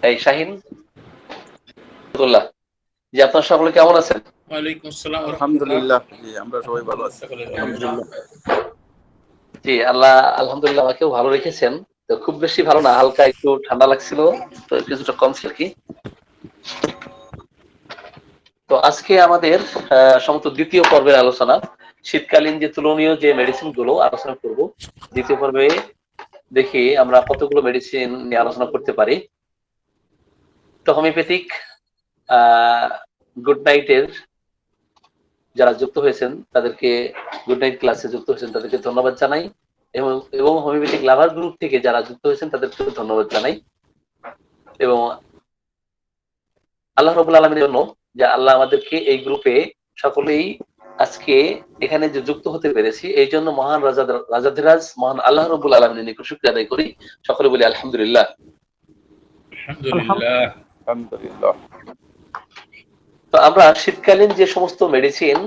এই শাহিন জি, আপনার সকলে কেমন আছেন? ওয়ালাইকুম আসসালাম ওয়া রাহমাতুল্লাহ। আলহামদুলিল্লাহ, জি আমরা সবাই ভালো আছি। আলহামদুলিল্লাহ। জি, আল্লাহ আলহামদুলিল্লাহ আমাকেও ভালো রেখেছেন। তো খুব বেশি ভালো না, হালকা একটু ঠান্ডা লাগছিল, তো কিছুটা কমছে আর কি। তো আজকে আমাদের সম্ভবত দ্বিতীয় পর্বের আলোচনা, শীতকালীন যে তুলনীয় যে মেডিসিন গুলো আলোচনা করব। দ্বিতীয় পর্বে দেখি আমরা কতগুলো মেডিসিন নিয়ে আলোচনা করতে পারি। তো হোমিওপ্যাথিক গুড নাইটের যারা যুক্ত হয়েছেন তাদেরকে, গুড নাইট ক্লাসে যুক্ত হয়েছেন তাদেরকে ধন্যবাদ জানাই, এবং হোমিওপ্যাথিক লাভার গ্রুপ থেকে যারা যুক্ত হয়েছেন তাদেরকে ধন্যবাদ জানাই। এবং আল্লাহ রাব্বুল আলামিনের জন্য যে আল্লাহ আমাদেরকে এই গ্রুপে সকলেই আজকে এখানে যে যুক্ত হতে পেরেছি, এই জন্য মহান রাজাধিরাজ মহান আল্লাহ রাব্বুল আলামিনের নিকট শুকরিয়া আদায় করি। সকলে বলি আলহামদুলিল্লাহ। আলহামদুলিল্লাহ। আলহামদুলিল্লাহ। তো আমরা শীতকালীন যে সমস্ত মেডিসিন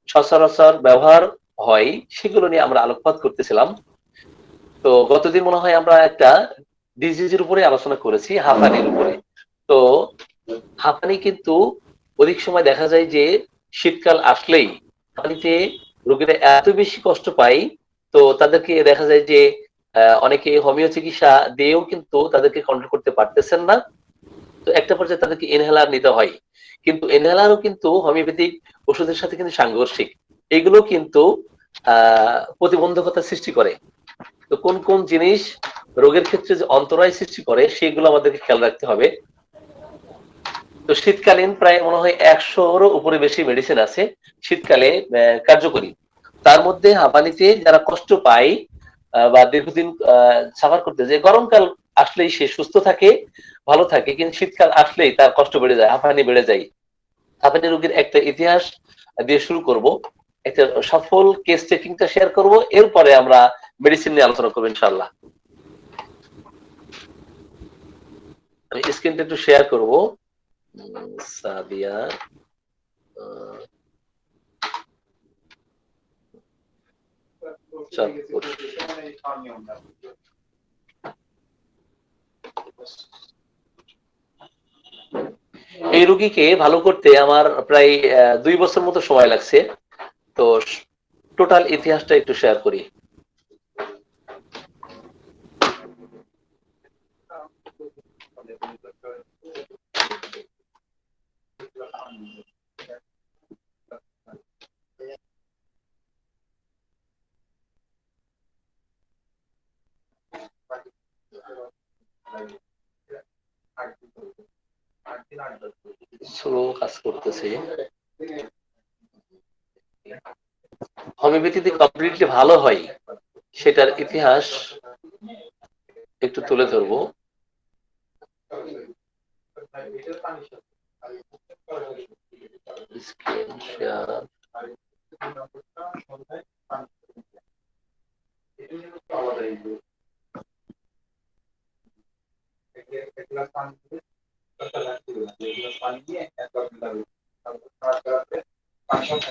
সচরাচর ব্যবহার হয় সেগুলো নিয়ে আমরা আলোকপাত করতেছিলাম। তো গতদিন মনে হয় আমরা একটা ডিজিজের উপরে আলোচনা করেছি, হাঁপানির উপরে। তো হাঁপানি কিন্তু অধিক সময় দেখা যায় যে শীতকাল আসলেই হাঁপানিতে রোগীরা এত বেশি কষ্ট পায়, তো তাদেরকে দেখা যায় যে অনেকে হোমিও চিকিৎসা দিয়েও কিন্তু তাদেরকে কন্ট্রোল করতে পারতেছেন না। তো একটা পর্যায়ে তাদেরকে ইনহেলার নিতে হয়, কিন্তু ইনহেলারও কিন্তু হোমিওপ্যাথিক ওষুধের সাথে কিন্তু সাংঘর্ষিক। এগুলো কিন্তু প্রতিবন্ধকতা সৃষ্টি করে। তো কোন কোন জিনিস রোগের ক্ষেত্রে যে অন্তরায় সৃষ্টি করে সেগুলো আমাদেরকে খেয়াল রাখতে হবে। তো শীতকালীন প্রায় মনে হয় 100-রও উপরে বেশি মেডিসিন আছে শীতকালে কার্যকরী। তার মধ্যে হাঁপানিতে যারা কষ্ট পায় বা দীর্ঘদিন সাফার করতে যায়, গরমকাল আসলেই সে সুস্থ থাকে, ভালো থাকে, কিন্তু শীতকাল আসলেই তার কষ্ট বেড়ে যায়, হাঁপানি বেড়ে যায়। হাঁপানি রোগীর একটা ইতিহাস দিয়ে শুরু করব, একটা সফল কেস টেকিংটা শেয়ার করব, এরপরে আমরা মেডিসিন নিয়ে আলোচনা করবো ইনশাআল্লাহ। আমি স্ক্রিনটা একটু শেয়ার করব। সাদিয়া এই রোগীকে ভালো করতে আমার প্রায় 2 বছর মতো সময় লাগছে। তো টোটাল ইতিহাসটা একটু শেয়ার করি। স্লো কাজ করতেছে। হোমিওপ্যাথিতে কমপ্লিটলি ভালো হয় সেটার ইতিহাস একটু তুলে ধরবো। Screen share.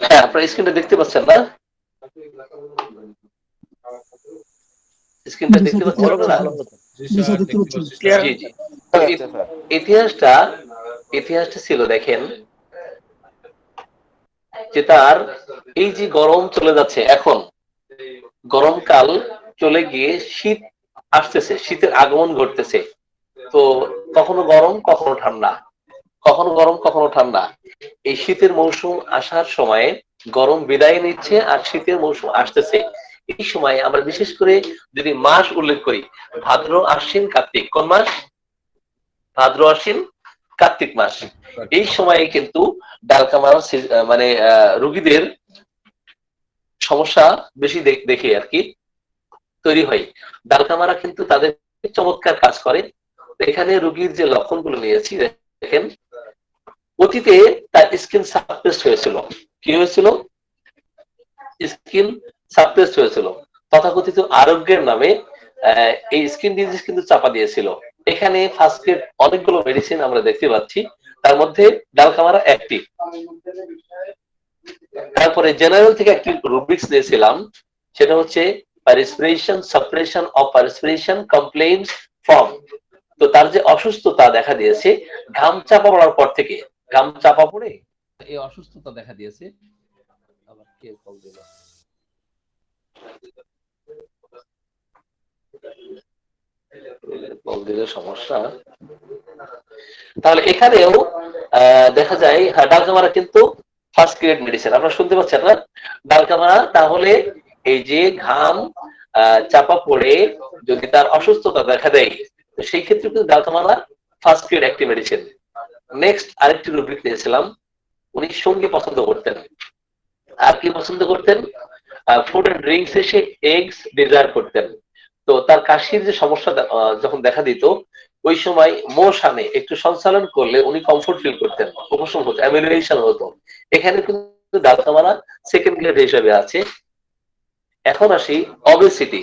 হ্যাঁ, আপনারা স্ক্রিনটা দেখতে পাচ্ছেন না? স্ক্রিনটা দেখতে পাচ্ছেন আপনারা? জি স্যার, দেখতে পাচ্ছি ক্লিয়ার স্যার। জি জি। তো হচ্ছে স্যার। ইতিহাসটা ইতিহাসটা ছিল, দেখেন যে তার এই যে গরম চলে যাচ্ছে, এখন গরমকাল চলে গিয়ে শীত আসতেছে, শীতের আগমন ঘটতেছে। তো কখনো গরম কখনো ঠান্ডা, কখনো গরম কখনো ঠান্ডা। এই শীতের মৌসুম আসার সময়ে গরম বিদায় নিচ্ছে আর শীতের মৌসুম আসতেছে। এই সময় আমরা বিশেষ করে যদি মাস উল্লেখ করি, ভাদ্র আশ্বিন কার্তিক। কোন মাস? ভাদ্র আশ্বিন কার্তিক মাস। এই সময়ে কিন্তু ডালকামার মানে রোগীদের সমস্যা বেশি দেখে আর কি তৈরি হয়। ডালকামারা কিন্তু তাদের চমৎকার কাজ করে। এখানে রোগীর যে লক্ষণগুলো নিয়েছি, দেখেন অতীতে তার স্কিন সাপ্রেসড হয়েছিল। কি হয়েছিল? স্কিন সাপ্রেসড হয়েছিল, তথাকথিত আরোগ্যের নামে এই স্কিন ডিজিজ কিন্তু চাপা দিয়েছিল। এখানে ফার্স্ট এড অনেকগুলো মেডিসিন আমরা দেখতে পাচ্ছি, তার মধ্যে ডালকামারা একটি। তারপরে জেনারেল থেকে একটি রুব্রিক্স দিয়েছিলাম, সেটা হচ্ছে পারস্পিরেশন সাপ্রেশন অফ পারস্পিরেশন কমপ্লেইন্টস ফ্রম তো তার যে অসুস্থতা দেখা দিয়েছে ঘাম চাপা পড়ার পর থেকে, ঘাম চাপা পড়ে এই অসুস্থতা দেখা দিয়েছে। আবার কে কল দিল? কল দিলে সমস্যা। তাহলে এখানেও দেখা যায় ডালকামারা কিন্তু ফার্স্ট গ্রেড মেডিসিন। আপনারা শুনতে পাচ্ছেন না? ডালকামারা তাহলে এই যে ঘাম চাপা পড়ে যদি তার অসুস্থতা দেখা দেয়, তো সেই ক্ষেত্রে কিন্তু ডালকামারা ফার্স্ট গ্রেড একটি মেডিসিন। নেক্সট আরেকটি রুব্রিক নিয়েছিলাম, উনি সঙ্গী পছন্দ করতেন। আর কি পছন্দ করতেন? ফুড এন্ড ড্রিঙ্কস এসে এগস ডিজায়ার করতেন। তো তার কাশির যে সমস্যা যখন দেখা দিত, ওই সময় মোশনে একটু সঞ্চালন করলে উনি কমফোর্ট ফিল করতেন, উপশম হতো, অ্যামিলিয়েশন হতো। এখানে কিন্তু ডালকামারা সেকেন্ড গ্রেড হিসেবে আছে। এখন আসি অবেসিটি।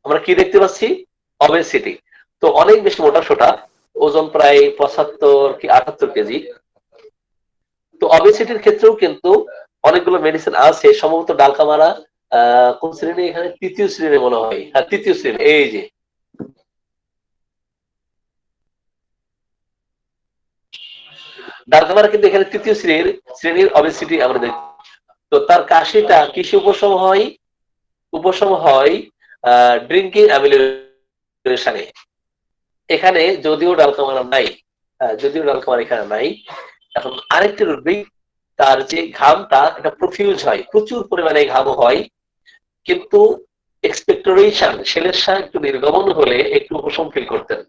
আমরা কি দেখতে পাচ্ছি? অবেসিটি। তো অনেক বেশি মোটা সোটা, ওজন প্রায় 75 কি 78 কেজি। তো অবেসিটির ক্ষেত্রেও কিন্তু অনেকগুলো মেডিসিন আছে, সম্ভবত ডালকামারা কোন শ্রেণী? এখানে তৃতীয় শ্রেণী মনে হয়। হ্যাঁ, তৃতীয় শ্রেণী। এই যে ডালকামারা কিন্তু এখানে তৃতীয় শ্রেণীর অবেসিটি আমরা দেখি। তো তার কাশিটা কিসে উপশম হয়? উপশম হয় ড্রিঙ্কিং অ্যামিলিয়েশনে। এখানে যদিও ডালকামারা নাই, যদিও ডালকামারা এখানে নাই। এখন আরেকটি রুব্রিক, তার যে ঘামটা এটা প্রফিউজ হয়, প্রচুর পরিমাণে ঘাম হয়, কিন্তু এক্সপেক্টোরেশন সেলেসা একটু নির্গমন হলে একটু উপশম ফিল করতেন।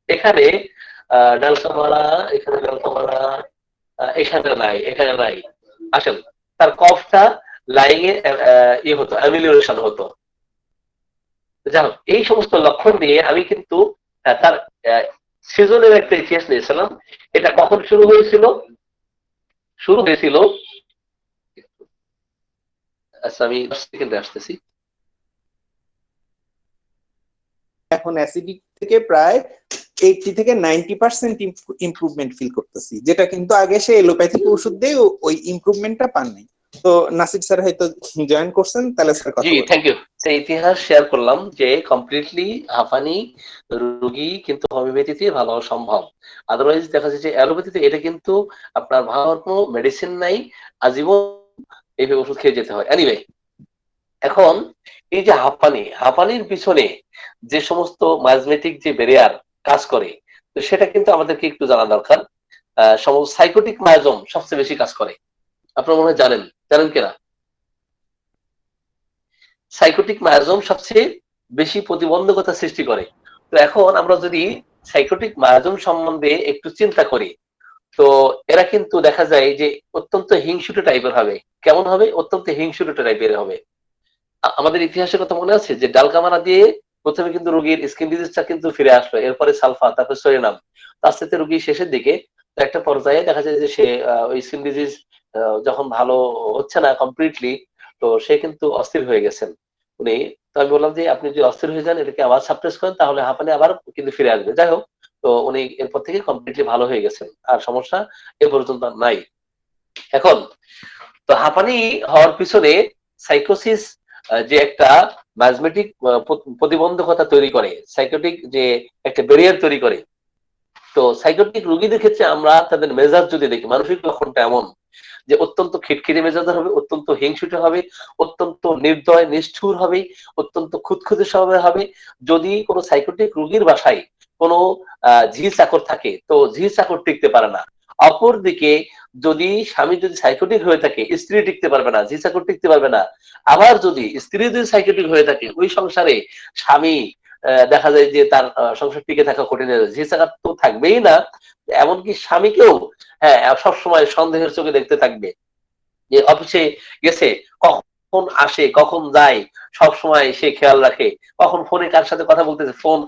এখানে ডালকামারা, এখানে ডালকামারা এখানে নাই, এখানে নাই। আসেন, তার কফটা লাইং এ ইয়ে হতো, অ্যামিলিয়েশন হতো। যাই হোক, এই সমস্ত লক্ষণ নিয়ে আমি কিন্তু তার সিজনের একটা ইতিহাস নিয়েছিলাম। এটা কখন শুরু হয়েছিল? শুরু হয়েছিল, আচ্ছা আমি 10 সেকেন্ডে আসতেছি। এখন অ্যাসিডিক থেকে প্রায় 80 থেকে 90% ইমপ্রুভমেন্ট ফিল করতেছি, যেটা কিন্তু আগে সে এলোপ্যাথিক ওষুধ দিয়ে ওই ইমপ্রুভমেন্টটা পান নাই। তো নাসির স্যার হয়তো জয়েন করছেন, তাহলে স্যার কথা জি, বলুন। Thank you. সেই ইতিহাস শেয়ার করলাম যে কমপ্লিটলি হাঁপানি রোগী কিন্তু হোমিওপ্যাথিতে ভালো হওয়া সম্ভব। আদারওয়াইজ দেখা যাচ্ছে যে অ্যালোপ্যাথিতে এটা কিন্তু আপনার ভালো হওয়ার কোনো মেডিসিন নাই, আজীবন এইভাবে ওষুধ খেয়ে যেতে হয়। এনিওয়ে, এখন এই যে হাঁপানির পিছনে যে সমস্ত মাইজমেটিক যে ব্যারিয়ার কাজ করে, তো সেটা কিন্তু আমাদেরকে একটু জানা দরকার। সাইকোটিক মায়াজম সবচেয়ে বেশি কাজ করে। আপনারা মনে হয় জানেন, জানেন কিনা? সাইকোটিক মায়াজম সবচেয়ে বেশি প্রতিবন্ধকতা সৃষ্টি করে। তো এখন আমরা যদি সাইকোটিক মায়াজম সম্বন্ধে একটু চিন্তা করি, তো এরা কিন্তু দেখা যায় যে অত্যন্ত হিংসুটে টাইপের হবে। কেমন হবে? অত্যন্ত হিংসুটে টাইপের হবে। আমাদের ইতিহাসের কথা মনে আছে যে ডালকামারা দিয়ে প্রথমে কিন্তু রোগীর স্কিন ডিজিজটা কিন্তু ফিরে আসলো, এরপরে সালফা, তারপরে সোরিনাম। আস্তে আস্তে রোগী শেষের দিকে একটা পর্যায়ে দেখা যায় যে সে ওই স্কিন ডিজিজ যখন ভালো হচ্ছে না কমপ্লিটলি, তো সে কিন্তু অস্থির হয়ে গেছেন উনি। তো আমি বললাম যে আপনি যদি অস্থির হয়ে যান, এটাকে আবার সাপ্রেস করেন, তাহলে হাঁপানি আবার কিন্তু ফিরে আসবে। যাই হোক, তো উনি এরপর থেকে কমপ্লিটলি ভালো হয়ে গেছেন, আর সমস্যা এ পর্যন্ত নাই। এখন তো হাঁপানি হওয়ার পিছনে সাইকোসিস যে একটা ম্যাজমেটিক প্রতিবন্ধকতা তৈরি করে, সাইকোটিক যে একটা ব্যারিয়ার তৈরি করে। তো সাইকোটিক রোগীদের ক্ষেত্রে আমরা তাদের মেজাজ যদি দেখি, মানসিক লক্ষণটা এমন যে অত্যন্ত খিটখিটে মেজাজের হবে, অত্যন্ত হিংসুটে হবে, অত্যন্ত নির্দয় নিষ্ঠুর হবে, অত্যন্ত খুঁতখুঁতে স্বভাবের হবে। যদি কোনো সাইকোটিক রোগীর বাসায় কোনো ঝি চাকর থাকে, তো ঝি চাকর টিকতে পারে না। অপরদিকে যদি স্বামী যদি সাইকোটিক হয়ে থাকে, স্ত্রী টিকতে পারবে না, ঝি চাকর টিকতে পারবে না। আবার যদি স্ত্রী যদি সাইকোটিক হয়ে থাকে, ওই সংসারে স্বামী দেখা যায় যে তার সংসার টিকে থাকা কঠিন হয়ে যায়। ঝি চাকর তো থাকবেই না, এমনকি স্বামীকেও হ্যাঁ সবসময় সন্দেহের চোখে দেখতে থাকবে যে অফিসে গেছে, কখন আসে কখন যায়, সব সময় সে খেয়াল রাখে। কখন ফোনে কার সাথে কথা বলতেছে, ফোন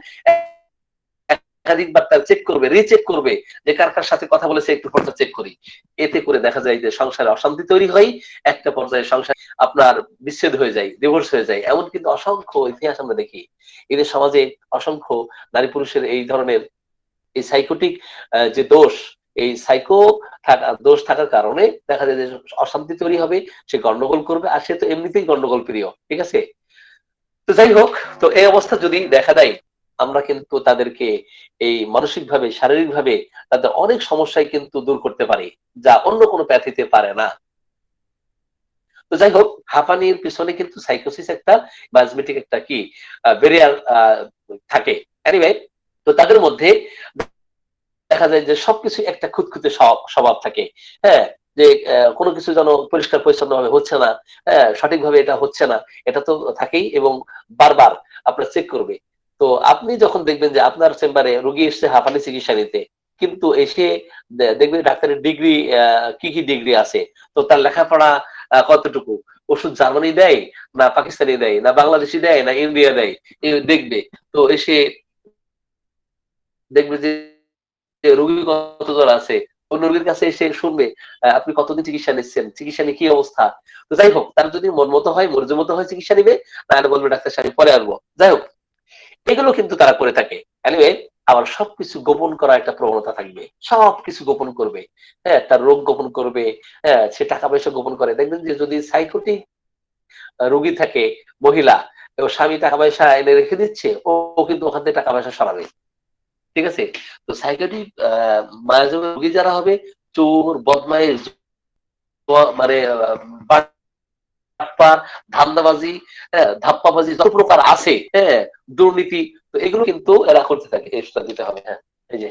একাধিকবার তার চেক করবে, রিচেক করবে যে কার কার সাথে কথা বলেছে, একটু ফোনটা চেক করি। এতে করে দেখা যায় যে সংসারে অশান্তি তৈরি হয়, একটা পর্যায়ে সংসার আপনার বিচ্ছেদ হয়ে যায়, ডিভোর্স হয়ে যায়। এমন কিন্তু অসংখ্য ইতিহাস আমরা দেখি। এদের সমাজে অসংখ্য নারী পুরুষের এই ধরনের এই সাইকোটিক যে দোষ, এই সাইকো দোষ থাকার কারণে দেখা যায় যে অশান্তি তৈরি হবে, সে গন্ডগোল করবে, আর সে তো এমনিতেই গন্ডগোল প্রিয়, ঠিক আছে। তো যাই হোক, তো এই অবস্থা যদি দেখা দেয়, আমরা কিন্তু তাদেরকে এই মানসিক ভাবে, শারীরিক ভাবে তাদের অনেক সমস্যায় কিন্তু দূর করতে পারি, যা অন্য কোনো প্যাথিতে পারে না। তো যাই হোক, হাঁপানির পিছনে কিন্তু সাইকোসিস একটা বায়োজমেটিক একটা কি ব্যারিয়ার থাকে। এনিওয়ে, তো তাদের মধ্যে দেখা যায় যে সবকিছু একটা খুঁতখুঁতে স্বভাব থাকে। হ্যাঁ, যে কোনো কিছু যেন পরিষ্কার পরিচ্ছন্ন ভাবে হচ্ছে না, হ্যাঁ, সঠিকভাবে এটা হচ্ছে না, এটা তো থাকেই, এবং বারবার আপনার চেক করবে। তো আপনি যখন দেখবেন যে আপনার চেম্বারে রোগী এসছে হাঁপানি চিকিৎসা নিতে, কিন্তু এসে দেখবেন ডাক্তারের ডিগ্রি কি কি ডিগ্রি আছে, তো তার লেখাপড়া কতটুকু, ওষুধ জার্মানি দেয় না পাকিস্তানি দেয় না বাংলাদেশি দেয় না ইন্ডিয়া দেয়, দেখবে। তো এসে দেখবে যে রোগী কতজন আছে, অন্য রোগীর কাছে এসে শুনবে আপনি কতদিন চিকিৎসা নিচ্ছেন, চিকিৎসা নিয়ে কি অবস্থা। তো যাই হোক, তার যদি মন মতো হয়, মর্জি মতো হয় চিকিৎসা নিবে, তাহলে বলবে ডাক্তার সাহেব পরে আসবো। যাই হোক, এগুলো কিন্তু তারা করে থাকে। এনিওয়ে, আবার সবকিছু গোপন করা একটা প্রবণতা থাকবে, সবকিছু গোপন করবে। হ্যাঁ, তার রোগ গোপন করবে, হ্যাঁ, সে টাকা পয়সা গোপন করে। দেখবেন যে যদি সাইকোটিক রোগী থাকে মহিলা, এবং স্বামী টাকা পয়সা এনে রেখে দিচ্ছে, ও কিন্তু ওখান থেকে টাকা পয়সা সরাবে, ঠিক আছে। তো সাইকিয়াট্রিক মানসিক রোগী যারা হবে, চোর, বদমাইশ, মানে বাটপার, ধান্দাবাজি, হ্যাঁ, ধাপ্পাবাজি যত প্রকার আছে, হ্যাঁ, দুর্নীতি, তো এগুলো কিন্তু এরা করতে থাকে। এটা দিতে হবে, হ্যাঁ, এই যে।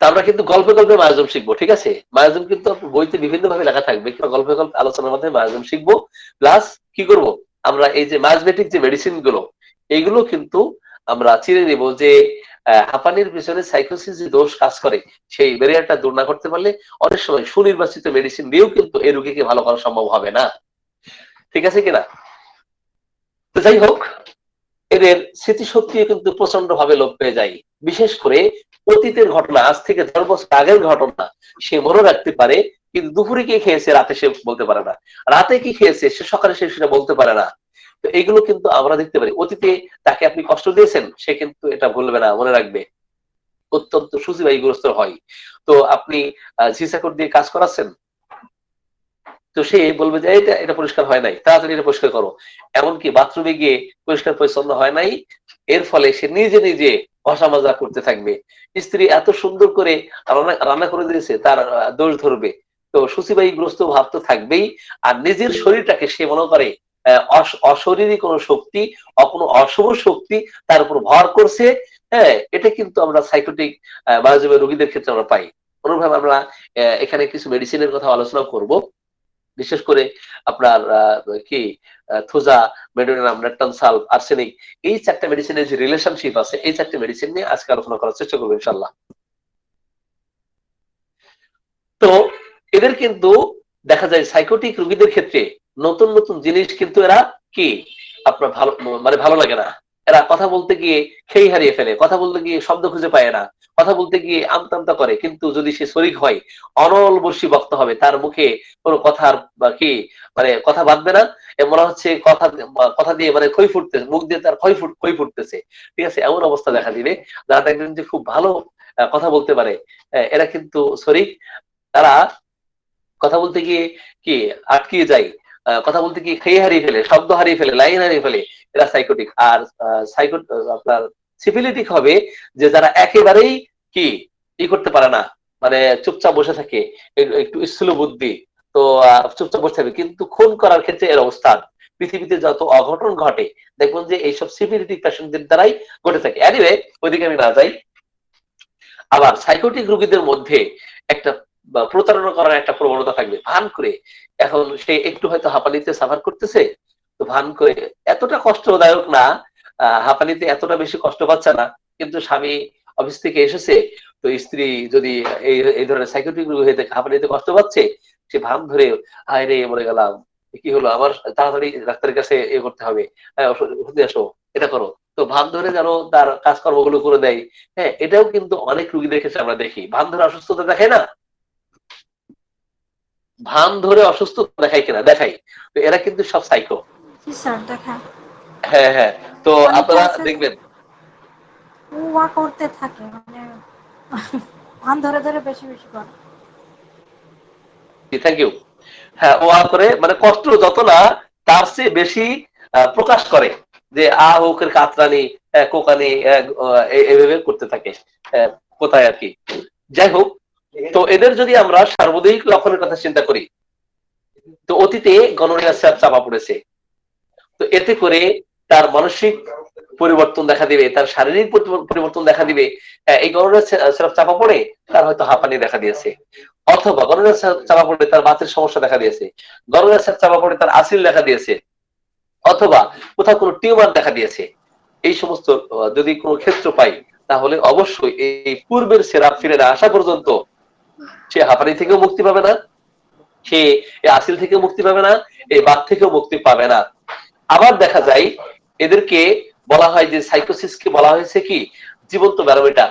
তা আমরা কিন্তু গল্পে গল্পে মায়াজম শিখবো, ঠিক আছে। মায়াজম কিন্তু বইতে বিভিন্ন ভাবে লেখা থাকবে, কিংবা গল্পে গল্পে আলোচনার মাধ্যমে মায়াজম শিখবো। প্লাস কি করব, আমরা এই যে মায়াজমেটিক যে মেডিসিন গুলো, এইগুলো কিন্তু আমরা চিনে নিব যে হাঁপানির পিছনে সাইকোসিস যে দোষ কাজ করে, সেই ব্যারিয়ারটা দূর না করতে পারলে অনেক সময় সুনির্বাচিত মেডিসিন দিয়েও কিন্তু এই রোগীকে ভালো করা সম্ভব হবে না, ঠিক আছে কিনা। তো যাই হোক, এদের স্মৃতিশক্তিও কিন্তু প্রচন্ড ভাবে লোপ পেয়ে যায়। বিশেষ করে অতীতের ঘটনা, আজ থেকে 10 বছর আগের ঘটনা সে মনে রাখতে পারে, কিন্তু দুপুরে কি খেয়েছে রাতে সে বলতে পারে না, রাতে কি খেয়েছে সে সকালে সে সেটা বলতে পারে না। তো এগুলো কিন্তু আমরা দেখতে পারি। অতীতে তাকে আপনি কষ্ট দিয়েছেন, সে কিন্তু এটা ভুলবে না, মনে রাখবে, অত্যন্ত সুচিবাহীগ্রস্ত হয়। তো আপনি ঝিসাকর দিয়ে কাজ করাচ্ছেন, তো সে বলবে যে এটা এটা পরিষ্কার হয় নাই, তাড়াতাড়ি এটা পরিষ্কার করো। এমনকি বাথরুমে গিয়ে পরিষ্কার পরিচ্ছন্ন হয় নাই, এর ফলে সে নিজে নিজে ঘষা মাজা করতে থাকবে। স্ত্রী এত সুন্দর করে রান্না করে দিয়েছে, তার দোষ ধরবে। তো সুচিবাহীগ্রস্ত ভাব তো থাকবেই। আর নিজের শরীরটাকে সে মনে করে অশরীরী কোনো শক্তি, কোনো অশুভ শক্তি তার উপর ভর করছে। হ্যাঁ, এটা কিন্তু আমরা সাইকোটিক মানসিক রোগীদের ক্ষেত্রে আমরা পাই। অনুরূপভাবে আমরা এখানে কিছু মেডিসিনের কথা আলোচনা করব। বিশেষ করে আপনার কি থুজা, মেডোনিয়াম, রেকটনসাল, আর্সেনিক, এই 4টা মেডিসিনের যে রিলেশনশিপ আছে, এই 4টা মেডিসিন নিয়ে আজকে আলোচনা করার চেষ্টা করবো ইনশাআল্লাহ। তো এদের কিন্তু দেখা যায় সাইকোটিক রোগীদের ক্ষেত্রে নতুন নতুন জিনিস কিন্তু এরা কি আপনার ভালো, মানে ভালো লাগে না। এরা কথা বলতে গিয়ে খেই হারিয়ে ফেলে, কথা বলতে গিয়ে শব্দ খুঁজে পায় না, কথা বলতে গিয়ে আমতা আমতা করে। কিন্তু যদি সে শরিক হয়, অনল বর্ষী বক্তা হবে, তার মুখে কোনো কথার বা কি মানে কথা বাঁধবে না। মনে হচ্ছে কথা কথা দিয়ে মানে খই ফুটতেছে, মুখ দিয়ে তার খই ফুটতেছে, ঠিক আছে। এমন অবস্থা দেখা দিবে। যারা দেখবেন যে খুব ভালো কথা বলতে পারে, এরা কিন্তু শরিক। তারা কথা বলতে গিয়ে কি আটকিয়ে যায়, কথা বলতে গিয়ে খেয়ে হারিয়ে ফেলে, শব্দ হারিয়ে ফেলে, লাইন হারিয়ে ফেলে, এরা সাইকোটিক। আর সাইকো আপনার সিফিলিটিক হবে যে যারা একেবারেই কি করতে পারে না, মানে চুপচাপ বসে থাকে, একটু স্থূল বুদ্ধি, তো চুপচাপ বসে থাকে। কিন্তু খুন করার ক্ষেত্রে এর অবস্থান, পৃথিবীতে যত অঘটন ঘটে দেখবেন যে এইসব সিফিলিটিক পেশেন্টদের দ্বারাই ঘটে থাকে। এনিওয়ে, ওইদিকে আমি না যাই। আবার সাইকোটিক রোগীদের মধ্যে একটা প্রতারণা করার একটা প্রবণতা থাকবে, ভান করে। এখন সে একটু হয়তো হাঁপানিতে সাফার করতেছে, তো ভান করে, এতটা কষ্টদায়ক না, হাঁপানিতে এতটা বেশি কষ্ট পাচ্ছে না, কিন্তু স্বামী অফিস থেকে এসেছে, তো স্ত্রী যদি এই ধরনের সাইকোটিক রোগী হয়ে থাকে, হাঁপানিতে কষ্ট পাচ্ছে, সে ভান ধরে, হায় রে মরে গেলাম, কি হলো আমার, তাড়াতাড়ি ডাক্তারের কাছে করতে হবে, হ্যাঁ ওষুধ আসো, এটা করো। তো ভান ধরে যেন তার কাজকর্মগুলো করে দেয়। হ্যাঁ, এটাও কিন্তু অনেক রোগীদের ক্ষেত্রে আমরা দেখি। ভান ধরে অসুস্থতা দেখায় না, ভান ধরে অসুস্থতা দেখায় কিনা, দেখাই। তো এরা কিন্তু সব সাইকো। জি স্যার, দেখায়। হ্যাঁ হ্যাঁ, তো অনেকে আপনারা আছে। দেখবেন ওয়া করতে থাকে, মানে পান ধরে ধরে বেশি বেশি করে। Thank you. হ্যাঁ, ও আ করে মানে কষ্ট যত না তার চেয়ে বেশি প্রকাশ করে, যে আ হোকের কাতরানি, কোকানি, এইভাবে করতে থাকে কোথায় আর কি। যাই হোক, তো এদের যদি আমরা সার্বজনীন লক্ষণের কথা চিন্তা করি, তো অতীতে গনোরিয়া স্যাপ চাপা পড়েছে, তো এতে করে তার মানসিক পরিবর্তন দেখা দিবে, তার শারীরিক পরিবর্তন দেখা দিবে। এই গনোরিয়া স্যাপ চাপা পড়ে তার হয়তো হাঁপানি দেখা দিয়েছে, অথবা গনোরিয়া স্যাপ চাপা পড়ে তার বাতের সমস্যা দেখা দিয়েছে, গনোরিয়া স্যাপ চাপা পড়ে তার আসিল দেখা দিয়েছে, অথবা কোথাও কোনো টিউমার দেখা দিয়েছে। এই সমস্ত যদি কোনো ক্ষেত্র পাই, তাহলে অবশ্যই এই পূর্বের সেরাপ ফিরে না আসা পর্যন্ত সে হাঁপানি থেকেও মুক্তি পাবে না, সে এই আসিল থেকেও মুক্তি পাবে না, এই বাত থেকেও মুক্তি পাবে না। আবার দেখা যায় এদেরকে বলা হয় যে সাইকোসিসকে বলা হয়েছে কি জীবন্ত ব্যারোমিটার,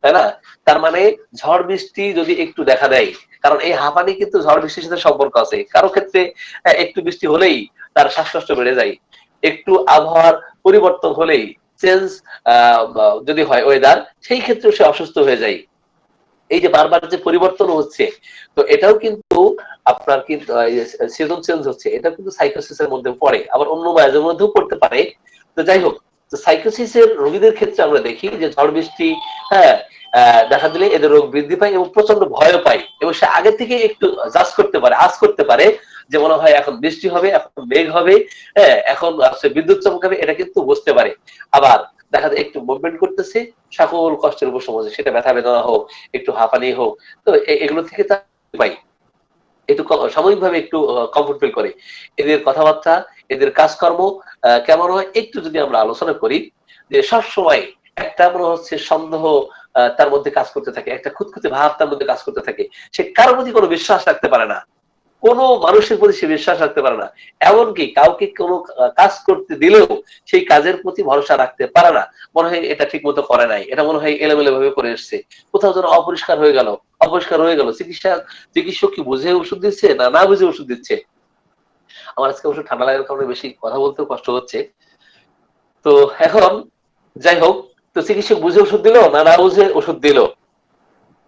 তাই না? তার মানে ঝড় বৃষ্টি যদি একটু দেখা দেয়, কারণ এই হাঁপানি কিন্তু ঝড় বৃষ্টির সাথে সম্পর্ক আছে। কারো ক্ষেত্রে একটু বৃষ্টি হলেই তার শ্বাসকষ্ট বেড়ে যায়, একটু আবহাওয়ার পরিবর্তন হলেই চেঞ্জ যদি হয় ওয়েদার, সেই ক্ষেত্রে সে অসুস্থ হয়ে যায়। এই যে বারবার যে পরিবর্তন হচ্ছে, তো এটাও কিন্তু আপনার কিন্তু সিজন চেঞ্জ হচ্ছে, এটা কিন্তু সাইকোসিসের মধ্যে পড়ে, আবার অন্য মায়াজের মধ্যেও পড়তে পারে। তো যাই হোক, তো সাইকোসিসের রোগীদের ক্ষেত্রে আমরা দেখি যে ঝড় বৃষ্টি, হ্যাঁ, দেখা দিলে এদের রোগ বৃদ্ধি পায় এবং প্রচন্ড ভয় পায়, এবং সে আগে থেকে একটু জাজ করতে পারে, আজ করতে পারে যে মনে হয় এখন বৃষ্টি হবে, এখন মেঘ হবে, হ্যাঁ, এখন বিদ্যুৎ চমকাবে, এটা কিন্তু বুঝতে পারে। আবার দেখা যায় একটু মুভমেন্ট করতেছে, সকল কষ্টের উপশম হচ্ছে, সেটা ব্যথা বেদনা হোক, একটু হাঁপানি হোক, তো এগুলো থেকে তার পাই, একটু সাময়িকভাবে একটু কমফোর্ট ফিল করে। এদের কথাবার্তা, এদের কাজকর্ম কেমন হয় একটু যদি আমরা আলোচনা করি, যে সব সময় একটা মনে হচ্ছে সন্দেহ তার মধ্যে কাজ করতে থাকে, একটা খুঁতখুঁতে ভাব তার মধ্যে কাজ করতে থাকে, সে কারোর প্রতি কোনো বিশ্বাস রাখতে পারে না, কোনো মানুষের প্রতি সে বিশ্বাস রাখতে পারে না, এমনকি কাউকে কোনো কাজ করতে দিলেও সেই কাজের প্রতি ভরসা রাখতে পারে না। মনে হয় এটা ঠিক মতো করে নাই, এটা মনে হয় এলোমেলো ভাবে করে এসছে, কোথাও যেন অপরিষ্কার হয়ে গেল, অপরিষ্কার হয়ে গেল। চিকিৎসক কি বুঝে ওষুধ দিচ্ছে না না বুঝে ওষুধ দিচ্ছে? আমার আজকে অবশ্য ঠান্ডা লাগার কারণে বেশি কথা বলতেও কষ্ট হচ্ছে। তো এখন যাই হোক, তো চিকিৎসক বুঝে ওষুধ দিল না না বুঝে ওষুধ দিল,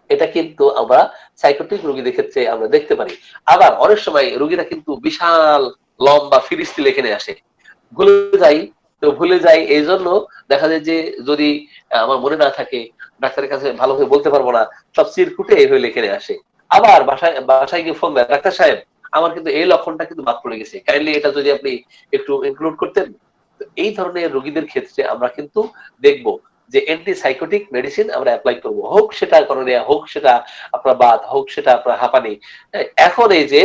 এটা কিন্তু আমরা সাইকোটিক রোগীদের ক্ষেত্রে আমরা দেখতে পারি। আবার অনেক সময় রোগীরা কিন্তু বিশাল লম্বা ফিরিস্তি লিখে নিয়ে আসে, ভুলে যাই, তো ভুলে যাই এই জন্য দেখা যায় যে যদি আমার মনে না থাকে, ডাক্তারের কাছে ভালোভাবে বলতে পারবো না, সব চিরকুটে এইভাবে লিখে নিয়ে আসে। আবার বাসায় বাসায় গিয়ে ফোন দেয়, ডাক্তার সাহেব আমার কিন্তু এই লক্ষণটা কিন্তু বাদ পড়ে গেছে, কাইন্ডলি এটা যদি আপনি একটু ইনক্লুড করতেন। তো এই ধরনের রোগীদের ক্ষেত্রে আমরা কিন্তু দেখবো যে অ্যান্টিসাইকোটিক মেডিসিন আমরা অ্যাপ্লাই করবো, হোক সেটা করোনিয়া, হোক সেটা আপনার বাত, হোক সেটা আপনার হাঁপানি। এখন এই যে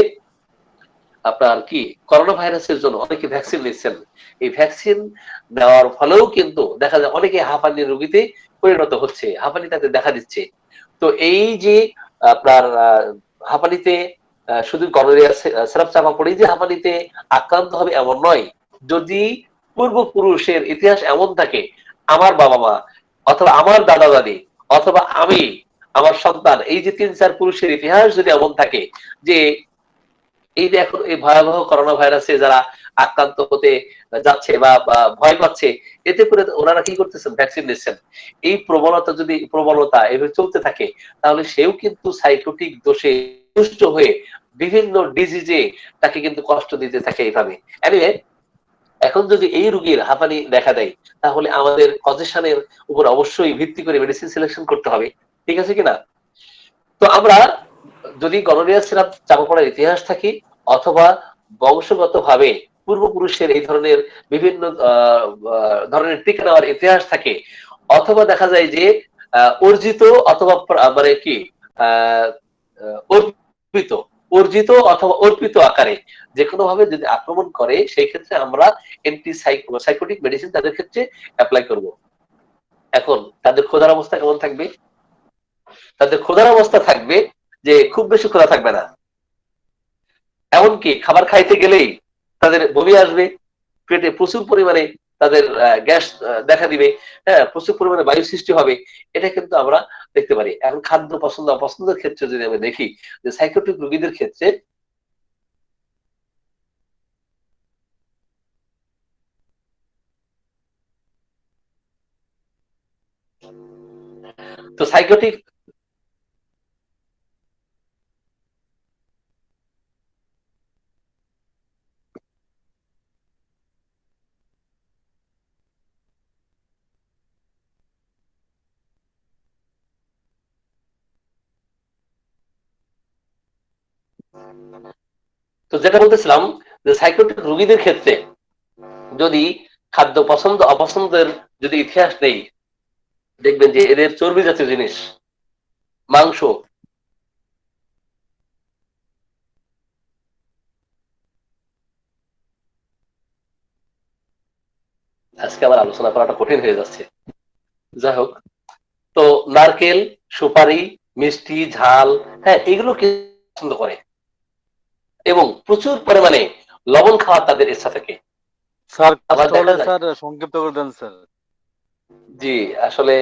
আপনার কি করোনা ভাইরাসের জন্য অনেকে ভ্যাকসিন নিচ্ছেন, এই ভ্যাকসিন নেওয়ার ফলেও কিন্তু দেখা যায় অনেকে হাঁপানি রোগীতে পরিণত হচ্ছে, হাঁপানি তাদের দেখা দিচ্ছে। তো এই যে আপনার হাঁপানিতে শুধু গনোরিয়া সিরাপ চাপা পড়ে যে হাঁপানিতে আক্রান্ত হবে এমন নয়। যদি পূর্বপুরুষের ইতিহাস এমন থাকে, আমার বাবা মা অথবা আমার দাদা দাদি অথবা আমি, আমার সন্তান, এই যে ৩-৪ পুরুষের ইতিহাস যদি এমন থাকে যে এই যে এখন এই ভয়াবহ করোনা ভাইরাসে যারা আক্রান্ত হতে যাচ্ছে বা ভয় পাচ্ছে, এতে করে ওনারা কি করতেছেন, ভ্যাকসিন নিচ্ছেন। এই প্রবণতা এভাবে চলতে থাকে, তাহলে সেও কিন্তু সাইকোটিক দোষে দুষ্ট হয়ে বিভিন্ন ডিজিজে তাকে কিন্তু কষ্ট দিতে থাকে এইভাবে। এনিওয়ে, এখন যদি এই রোগীর হাঁপানি দেখা দেয়, তাহলে আমাদের কজেশনের উপর অবশ্যই ভিত্তি করে মেডিসিন সিলেকশন করতে হবে, ঠিক আছে কিনা? তো আমরা যদি গনোরিয়া সিরাপ চাপা পড়ার ইতিহাস থাকি, অথবা বংশগত ভাবে পূর্বপুরুষের এই ধরনের বিভিন্ন ধরনের টিকা নেওয়ার ইতিহাস থাকে, অথবা দেখা যায় যে অর্জিত অথবা মানে কি আহ অর্পিত, অর্জিত অথবা অর্পিত আকারে যে কোনো ভাবে যদি আক্রমণ করে, সেই ক্ষেত্রে আমরা সাইকোটিক মেডিসিন তাদের ক্ষেত্রে অ্যাপ্লাই করব। এখন তাদের ক্ষুধার অবস্থা কেমন থাকবে? তাদের ক্ষুধার অবস্থা থাকবে যে খুব বেশি ক্ষুধা থাকবে না, এমনকি খাবার খাইতে গেলেই তাদের বমি আসবে, পেটে প্রচুর পরিমাণে তাদের গ্যাস দেখা দিবে, হ্যাঁ, প্রচুর পরিমাণে বায়ু সৃষ্টি হবে। এটা কিন্তু আমরা দেখতে পারি। এখন খাদ্য পছন্দ অপছন্দের ক্ষেত্রে যদি আমরা দেখি, যে সাইকোটিক রোগীদের ক্ষেত্রে তো সাইকোটিক তো যেটা বলতেছিলাম যে সাইকোটিক রোগীদের ক্ষেত্রে যদি খাদ্য পছন্দ অপছন্দের যদি ইতিহাস নেই, দেখবেন যে এদের চর্বি জাতীয় জিনিস, মাংস, আজকে আমার আলোচনা করাটা কঠিন হয়ে যাচ্ছে। যাই হোক, তো নারকেল, সুপারি, মিষ্টি, ঝাল, হ্যাঁ এগুলো পছন্দ করে এবং প্রচুর পরিমাণে লবণ খাওয়ার তাদের ইচ্ছা থাকে। স্যার আবার কাজটা দেখা হলে যায়, স্যার সংক্ষিপ্ত করে দেন স্যার। জি আসলে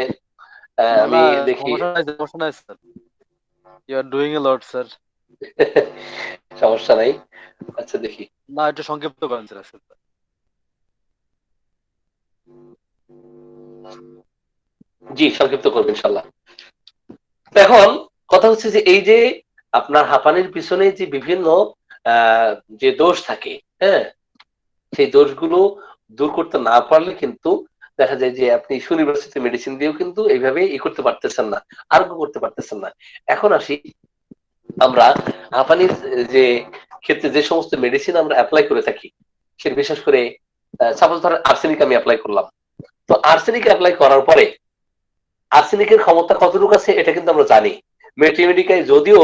না আমি না, দেখি সমস্যা নাই sir, you are doing a lot sir. সমস্যা নাই। আচ্ছা দেখি, না একটু সংক্ষিপ্ত করেন স্যার আজকে। জি সংক্ষিপ্ত করবো ইনশাল্লাহ। এখন কথা হচ্ছে যে এই যে আপনার হাঁপানির পিছনে যে বিভিন্ন আহ যে দোষ থাকে, হ্যাঁ সেই দোষগুলো দূর করতে না পারলে কিন্তু দেখা যায় যে আপনি সুনির্বাচিত মেডিসিন দিয়েও কিন্তু এইভাবে করতে পারতেছেন না, আরোগ্য করতে পারতেছেন না। এখন আসি আমরা হাঁপানির যে ক্ষেত্রে যে সমস্ত মেডিসিন আমরা অ্যাপ্লাই করে থাকি, সে বিশেষ করে সাপোজ ধরেন আর্সেনিক আমি অ্যাপ্লাই করলাম, তো আর্সেনিক অ্যাপ্লাই করার পরে আর্সেনিকের ক্ষমতা কতটুকু আছে এটা কিন্তু আমরা জানি। ম্যাথমেটিকায় যদিও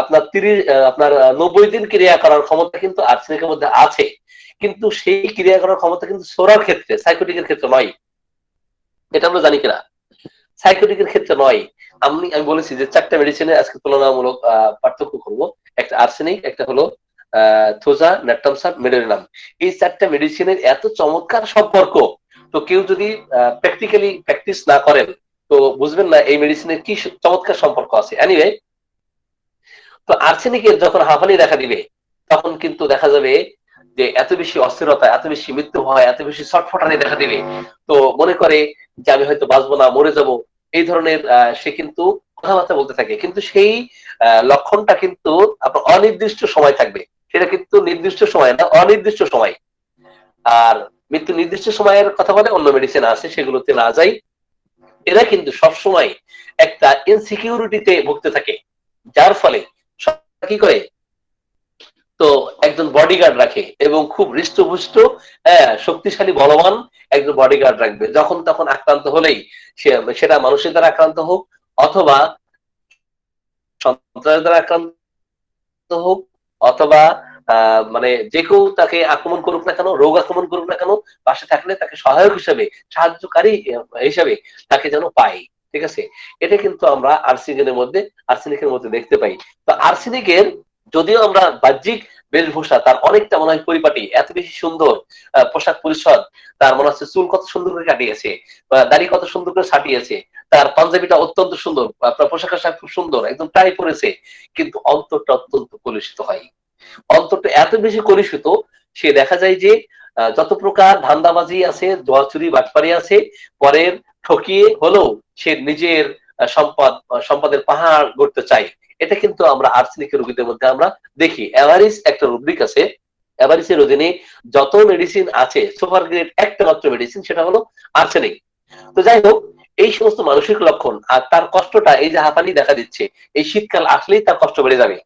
আপনার 90 দিন ক্রিয়া করার ক্ষমতা কিন্তু আর্সেনিকের মধ্যে আছে, কিন্তু সেই ক্রিয়া করার ক্ষমতা কিন্তু সোরার ক্ষেত্রে, সাইকোটিকের ক্ষেত্রে নয়। এটা আমরা জানি কিনা? সাইকোটিকের ক্ষেত্রে নয়। আমি বলেছি যে 4টা মেডিসিনের আজকে তুলনামূলক পার্থক্য করব। একটা আর্সেনিক, একটা হলো থোজা, ন্যাট্টামসাপ, মেডোনিলাম। এই 4টা মেডিসিনের এত চমৎকার সম্পর্ক, তো কেউ যদি প্র্যাকটিক্যালি প্র্যাকটিস না করেন তো বুঝবেন না এই মেডিসিনের কি চমৎকার সম্পর্ক আছে। এনিওয়ে, তো আর্সেনিকের যখন হাঁপানি দেখা দিবে তখন কিন্তু দেখা যাবে যে এত বেশি অস্থিরতা, এত বেশি মৃত্যু হয়, এত বেশি ছটফটানি দেখা দিবে, তো মনে করে যে আমি হয়তো বাঁচবো না, মরে যাব, এই ধরনের সে কিন্তু কথাবার্তা বলতে থাকে। কিন্তু সেই লক্ষণটা কিন্তু আপনার অনির্দিষ্ট সময় থাকবে, সেটা কিন্তু নির্দিষ্ট সময় না, অনির্দিষ্ট সময়। আর মৃত্যু নির্দিষ্ট সময়ের কথা বলে অন্য মেডিসিন আছে, সেগুলোতে না যাই। এরা কিন্তু সবসময় একটা ইনসিকিউরিটিতে ভুগতে থাকে, যার ফলে কি করে, তো একজন বডিগার্ড রাখে এবং খুব হৃষ্টপুষ্ট, হ্যাঁ শক্তিশালী বলবান একজন বডিগার্ড রাখবে। যখন তখন আক্রান্ত হলেই সেটা মানুষের দ্বারা আক্রান্ত হোক অথবা সন্ত্রাসের দ্বারা আক্রান্ত হোক অথবা মানে যে কেউ তাকে আক্রমণ করুক না কেন, রোগ আক্রমণ করুক না কেন, পাশে থাকলে তাকে সহায়ক হিসেবে, সাহায্যকারী হিসেবে তাকে যেন পাই। ঠিক আছে, এটা কিন্তু আমরা আর্সেনিকের মধ্যে দেখতে পাই। তো আর্সেনিকের যদিও আমরা বাহ্যিক বেশভূষা তার অনেকটা মনে হয় পরিপাটি, এত বেশি সুন্দর পোশাক পরিচ্ছদ, তার মনে হচ্ছে চুল কত সুন্দর করে কাটিয়েছে, দাড়ি কত সুন্দর করে ছাটিয়েছে, তার পাঞ্জাবিটা অত্যন্ত সুন্দর, আপনার পোশাক আশাক খুব সুন্দর, একদম টাই পরেছে, কিন্তু অন্তরটা অত্যন্ত কলুষিত হয়। অন্তরটা এত বেশি কলুষিত, সে দেখা যায় যে যত প্রকার ধান্দাবাজি আছে, জুয়া চুরি বাটপারি আছে, পরের ঠকিয়ে হলেও সে নিজের সম্পদের পাহাড় গড়তে চায়। এটা কিন্তু আমরা আর্সেনিকের রোগীদের মধ্যে আমরা দেখি। এভারিস একটা রুব্রিক আছে, এভারিসের অধীনে যত মেডিসিন আছে সুপার গ্রেড একটা মাত্র মেডিসিন, সেটা হলো আর্সেনিক। তো যাই হোক, এই সমস্ত মানসিক লক্ষণ আর তার কষ্টটা, এই যে হাঁপানি দেখা দিচ্ছে, এই শীতকাল আসলেই তার কষ্ট বেড়ে যাবে।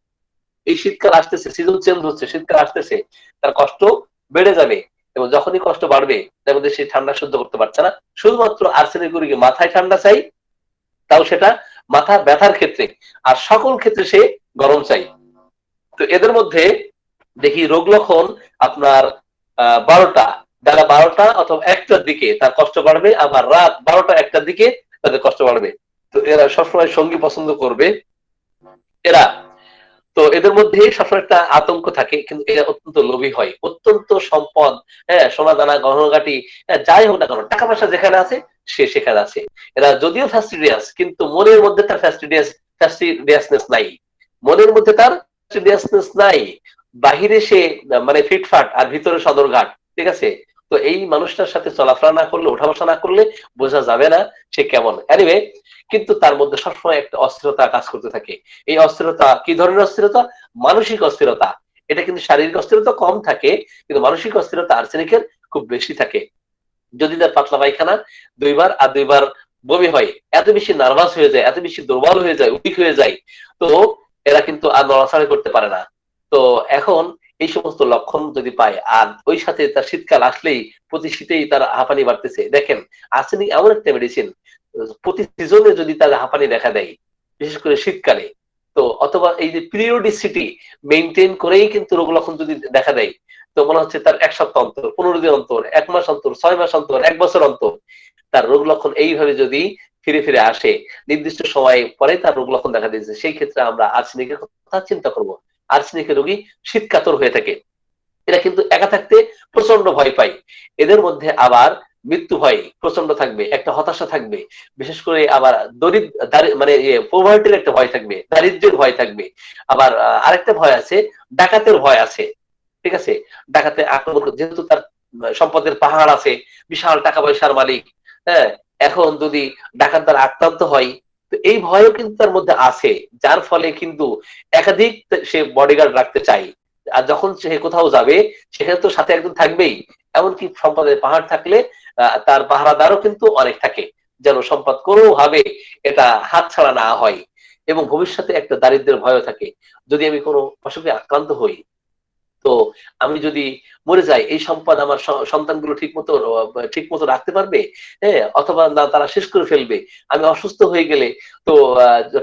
এই শীতকাল আসতেছে, সিজন চেঞ্জ হচ্ছে, শীতকাল আসতেছে, তার কষ্ট বেড়ে যাবে। এবং যখনই কষ্ট বাড়বে তার মধ্যে সে ঠান্ডা সহ্য করতে পারছে না। শুধুমাত্র আর্সেনিক রোগীকে মাথায় ঠান্ডা চাই, তাও সেটা মাথা ব্যথার ক্ষেত্রে, আর সকল ক্ষেত্রে সে গরম চাই। তো এদের মধ্যে দেখি রোগ লক্ষণ আপনার 12টা, বেলা 12টা অথবা 1টার দিকে তার কষ্ট বাড়বে, আবার রাত 12টা 1টার দিকে তাদের কষ্ট বাড়বে। তো এরা সবসময় সঙ্গী পছন্দ করবে এরা। তো এদের মধ্যে সবসময় একটা আতঙ্ক থাকে, কিন্তু এরা অত্যন্ত লোভী হয়, অত্যন্ত সম্পদ, হ্যাঁ সোনা দানা গহনাগাটি, হ্যাঁ যাই হোক না কেন, টাকা পয়সা যেখানে আছে সে সেখানে আছে। এরা যদিও ফ্যাস্টিডিয়াস, কিন্তু মনের মধ্যে তার ফ্যাস্টিডিয়াসনেস নাই, মনের মধ্যে তার ফ্যাস্টিডিয়াসনেস নাই। বাহিরে সে মানে ফিটফাট আর ভিতরে সদরঘাট। ঠিক আছে, তো তো এই মানুষটার সাথে চলাফেরা না করলে, উঠা বসা না করলে বোঝা যাবে না সে কেমন। এনিওয়ে, কিন্তু তার মধ্যে সবসময় একটা অস্থিরতা কাজ করতে থাকে। এই অস্থিরতা কি ধরনের অস্থিরতা? মানসিক অস্থিরতা। এটা কিন্তু শারীরিক অস্থিরতা কম থাকে, কিন্তু মানসিক অস্থিরতা আর্সেনিকের খুব বেশি থাকে। যদি তার পাতলা পায়খানা 2 বার আর 2 বার বমি হয়, এত বেশি নার্ভাস হয়ে যায়, এত বেশি দুর্বল হয়ে যায়, উইক হয়ে যায়, তো এরা কিন্তু আর নড়াচড়া করতে পারে না। তো এখন এই সমস্ত লক্ষণ যদি পায়, আর ওই সাথে তার শীতকাল আসলেই প্রতি শীতেই তার হাঁপানি বাড়তেছে, দেখেন আর্সেনিক এমন একটা মেডিসিন, প্রতি সিজনে যদি তার হাঁপানি দেখা দেয়, বিশেষ করে শীতকালে, তো অথবা এই যে পিরিয়ডিসিটি মেনটেন করেই কিন্তু রোগ লক্ষণ যদি দেখা দেয়, তো মনে হচ্ছে তার 1 সপ্তাহ অন্তর, 15 দিন অন্তর, 1 মাস অন্তর, 6 মাস অন্তর, 1 বছর অন্তর তার রোগ লক্ষণ এইভাবে যদি ফিরে ফিরে আসে, নির্দিষ্ট সময় পরে তার রোগ লক্ষণ দেখা দিয়েছে, সেই ক্ষেত্রে আমরা আর্সেনিকের কথা চিন্তা করব। আর্সেনিকের রোগী শীতকাতর হয়ে থাকে, এরা কিন্তু একা থাকতে প্রচন্ড ভয় পায়। এদের মধ্যে আবার মৃত্যু ভয় প্রচন্ড থাকবে, একটা হতাশা থাকবে, বিশেষ করে আবার মানে পোভার্টির একটা ভয় থাকবে, দারিদ্র্যের ভয় থাকবে। আবার আরেকটা ভয় আছে, ডাকাতের ভয় আছে। ঠিক আছে, ডাকাতে আক্রমণ, যেহেতু তার সম্পদের পাহাড় আছে, বিশাল টাকা পয়সার মালিক, হ্যাঁ, এখন যদি ডাকাত দ্বারা আক্রান্ত হয়, তো এই ভয়ও কিন্তু তার মধ্যে আছে, যার ফলে কিন্তু একাধিক সে বডিগার্ড রাখতে চায়। আর যখন সে কোথাও যাবে, সেখানে তো সাথে একজন থাকবেই। এমনকি সম্পদের পাহাড় থাকলে তার পাহারাদারও কিন্তু অনেক থাকে, যেন সম্পদ কোনোভাবে এটা হাতছাড়া না হয়। এবং ভবিষ্যতে একটা দারিদ্র্যের ভয়ও থাকে, যদি আমি কোনো অসুখে আক্রান্ত হই, তো আমি যদি মরে যাই, এই সম্পদ আমার সন্তানগুলো ঠিক মতো রাখতে পারবে, হ্যাঁ, অথবা না তারা শেষ করে ফেলবে। আমি অসুস্থ হয়ে গেলে তো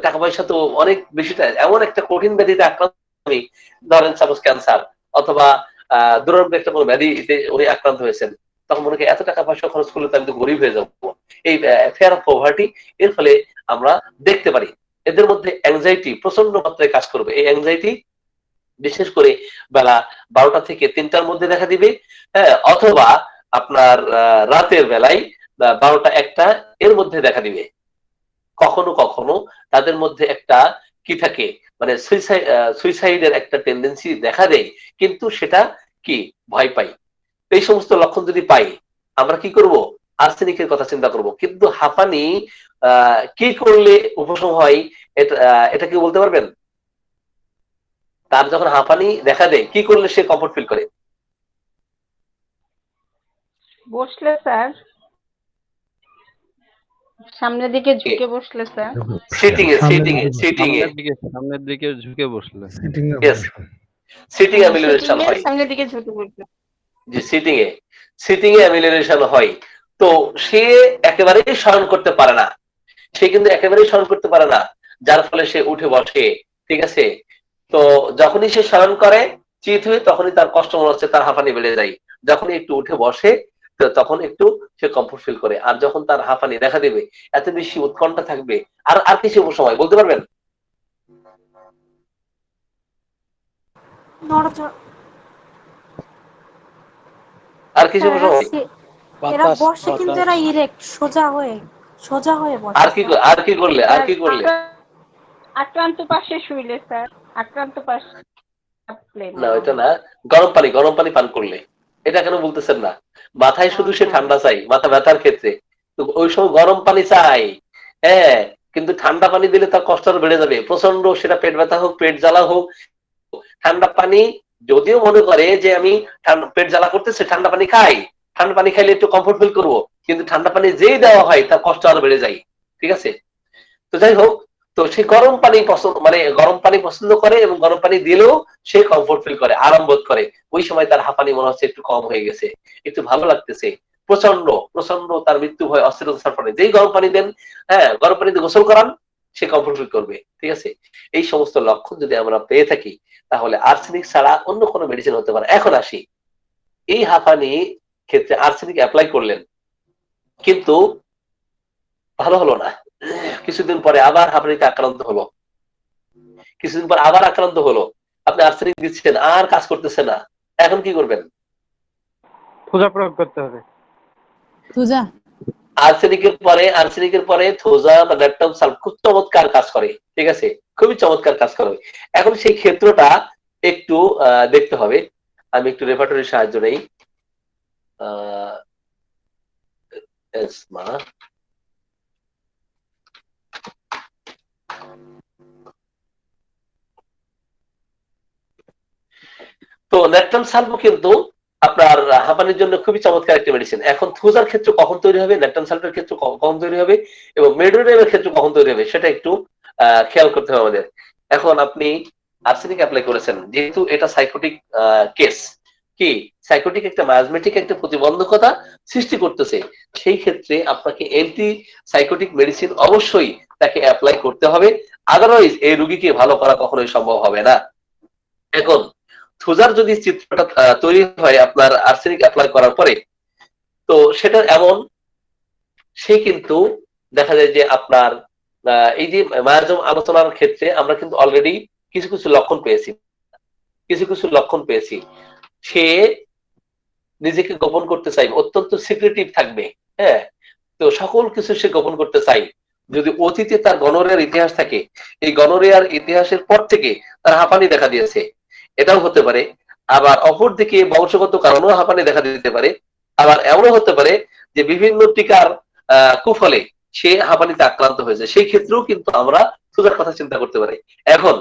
টাকা পয়সা তো অনেক বেশিটা, এমন একটা কঠিন ব্যাধিতে আক্রান্ত, আমি ধরেন সাপোজ ক্যান্সার অথবা দুরারোগ্য একটা কোনো ব্যাধিতে উনি আক্রান্ত হয়েছেন, তখন মনে করি এত টাকা পয়সা খরচ করলে তো আমি তো গরিব হয়ে যাবো। এই ফেয়ার অফ পভার্টি, এর ফলে আমরা দেখতে পারি এদের মধ্যে অ্যাংজাইটি প্রচন্ড মাত্রায় কাজ করবে। এই অ্যাংজাইটি বিশেষ করে বেলা 12টা থেকে 3টার মধ্যে দেখা দিবে, হ্যাঁ, অথবা আপনার রাতের বেলায় 12টা-1টা এর মধ্যে দেখা দিবে। কখনো কখনো তাদের মধ্যে একটা কি থাকে, মানে সুইসাইডের একটা টেন্ডেন্সি দেখা দেয়, কিন্তু সেটা কি ভয় পাই। এই সমস্ত লক্ষণ যদি পাই, আমরা কি করব? আর্সেনিকের কথা চিন্তা করব। কিন্তু হাঁপানি কি করলে উপশম হয়, এটা কি বলতে পারবেন? তার যখন হাঁপানি দেখা দেয়, কি করলে সে কমফোর্ট ফিল করে? বসলে স্যার, সামনের দিকে ঝুঁকে বসলে স্যার। সিটিং এ সামনের দিকে ঝুঁকে বসলে। ইয়েস, সিটিং অ্যামিলিউরেশন হয়। সামনের দিকে ঝুঁকে বসলে। যে সিটিং এ অ্যামিলিউরেশন হয়, তো সে একেবারেই শয়ন করতে পারে না, সে কিন্তু একেবারেই শয়ন করতে পারে না, যার ফলে সে উঠে বসে। ঠিক আছে, তো যখনই সে শয়ন করে চিত হয়ে, তখনই তার কষ্ট মনে হচ্ছে, তার হাঁপানি বেড়ে যায়। যখনই একটু উঠে বসে, তো তখন একটু সে কমফোর্ট ফিল করে। আর যখন তার হাঁপানি দেখা দেবে, এত বেশি উৎকণ্ঠা থাকবে। আর আর কিছু সময় বলতে পারবেন? নড়াচড়া। আর কিছু স্যার, সময় এরা বসে কিন্তু এরা ইরেক্ট, সোজা হয়ে বসে। আর কি করলে আক্রান্ত পাশে শুইলে স্যার, আক্রান্ত পাশে না, ওইটা না, গরম পানি পান করলে। এটা কেন বলতেছেন না? মাথায় শুধু সে ঠান্ডা চাই, মাথা ব্যথার ক্ষেত্রে, তো ওই সময় গরম পানি চাই, হ্যাঁ, কিন্তু ঠান্ডা পানি দিলে তার কষ্ট আরো বেড়ে যাবে প্রচন্ড, সেটা পেট ব্যথা হোক, পেট জ্বালা হোক। ঠান্ডা পানি যদিও মনে করে যে আমি পেট জ্বালা করতেছে, ঠান্ডা পানি খাই, ঠান্ডা পানি খাইলে একটু কমফোর্ট ফিল করবো, কিন্তু ঠান্ডা পানি যেই দেওয়া হয় তার কষ্ট আরো বেড়ে যায়। ঠিক আছে, তো যাই হোক, তো সে গরম পানি পছন্দ করে, এবং গরম পানি দিলেও সে কমফোর্ট ফিল করে, আরাম বোধ করে। ওই সময় তার হাঁপানি মনে হচ্ছে একটু কম হয়ে গেছে, একটু ভালো লাগতেছে। প্রচন্ড তার মৃত্যু ভয়, অস্থিরতা ছাড় পড়ে, যেই গরম পানি দেন, হ্যাঁ, গরম পানিতে গোসল করান, সে কমফোর্ট ফিল করবে। ঠিক আছে, এই সমস্ত লক্ষণ যদি আমরা পেয়ে থাকি, তাহলে আর্সেনিক ছাড়া অন্য কোনো মেডিসিন হতে পারে। এখন আসি, এই হাঁপানি ক্ষেত্রে আর্সেনিক অ্যাপ্লাই করলেন, কিন্তু ভালো হলো না, কিছুদিন পরে আবার হাঁপানিতে আক্রান্ত হলো, কিছুদিন পর আবার আক্রান্ত হলো, আপনি আর্সেনিক দিচ্ছেন, আর কাজ করতেছে না, এখন কি করবেন? থোজা প্রয়োগ করতে হবে। আর্সেনিকের পরে থোজা বা ল্যাপটপ সালফ খুব চমৎকার কাজ করে। ঠিক আছে, খুবই চমৎকার কাজ করে। এখন সেই ক্ষেত্রটা একটু দেখতে হবে। আমি একটু রেপার্টরির সাহায্য নেই। এসমা তো ন্যাট্রাম সালভো কিন্তু আপনার হাঁপানির জন্য খুবই চমৎকার একটা মেডিসিন। এখন থুজার ক্ষেত্রে কখন তৈরি হবে, ন্যাট্রাম সালভোর ক্ষেত্রে কখন তৈরি হবে এবং মেডোনিয়ামের ক্ষেত্রে কখন তৈরি হবে সেটা একটু খেয়াল করতে হবে আমাদের। এখন আপনি আর্সেনিক অ্যাপ্লাই করেছেন, যেহেতু এটা সাইকোটিক কেস, কি সাইকোটিক একটা মায়াজমেটিক একটা প্রতিবন্ধকতা সৃষ্টি করতেছে, সেই ক্ষেত্রে আপনাকে অ্যান্টি সাইকোটিক মেডিসিন অবশ্যই তাকে অ্যাপ্লাই করতে হবে, আদারওয়াইজ এই রোগীকে ভালো করা কখনোই সম্ভব হবে না। এখন থুজার যদি চিত্রটা তৈরি হয় আপনার আর্সেনিক অ্যাপ্লাই করার পরে, তো সেটা এমন সে কিন্তু দেখা যায় যে আপনার এই যে মায়াজম আলোচনার ক্ষেত্রে আমরা কিন্তু অলরেডি কিছু কিছু লক্ষণ পেয়েছি। সে নিজেকে গোপন করতে চাইবে, অত্যন্ত সিক্রেটিভ থাকবে, হ্যাঁ, তো সকল কিছু সে গোপন করতে চাই। যদি অতীতে তার গনোরিয়ার ইতিহাস থাকে, এই গনোরিয়ার ইতিহাসের পর থেকে তার হাঁপানি দেখা দিয়েছে, এটাও হতে পারে। আবার অপরদিকে বংশগত কারণেও হাঁপানি দেখা দিতে পারে। আবার এমনও হতে পারে যে বিভিন্ন টিকার কুফলে সে হাঁপানিতে আক্রান্ত হয়েছে, সেই ক্ষেত্রেও কিন্তু আমরা থুজার কথা চিন্তা করতে পারি। এখন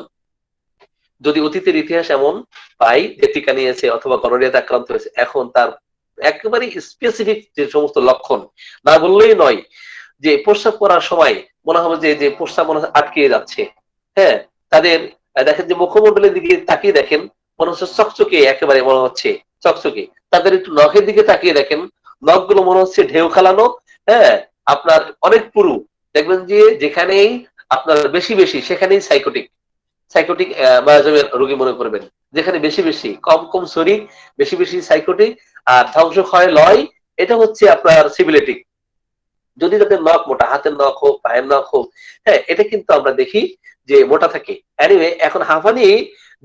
যদি অতীতের ইতিহাস এমন পাই যে টিকা নিয়েছে অথবা গনোরিয়াতে আক্রান্ত হয়েছে, এখন তার একেবারে স্পেসিফিক যে সমস্ত লক্ষণ, না বললেই নয়, যে প্রস্রাব করার সময় মনে হবে যে প্রস্রাব মনে হয় আটকে যাচ্ছে, হ্যাঁ, তাদের দেখেন যে মুখমণ্ডলের দিকে তাকিয়ে দেখেন মনে হচ্ছে চকচকে, একেবারে মনে হচ্ছে চকচকে। তাদের একটু নখের দিকে তাকিয়ে দেখেন, নখগুলো মনে হচ্ছে ঢেউ খালানো, হ্যাঁ, আপনার অনেক পুরু। দেখবেন যে যেখানেই আপনার বেশি বেশি সেখানেই সাইকোটিক মায়াজমের রোগী মনে করবেন, যেখানে বেশি বেশি, কম কম সরি, বেশি বেশি সাইকোটিক, আর ধ্বংস ক্ষয় লয় এটা হচ্ছে আপনার সিভিলিটিক। যদি তাদের নখ মোটা, হাতের নখ হোক, পায়ের নখ হোক, হ্যাঁ, এটা কিন্তু আমরা দেখি যে মোটা থাকে। এনিওয়ে, এখন হাঁপানি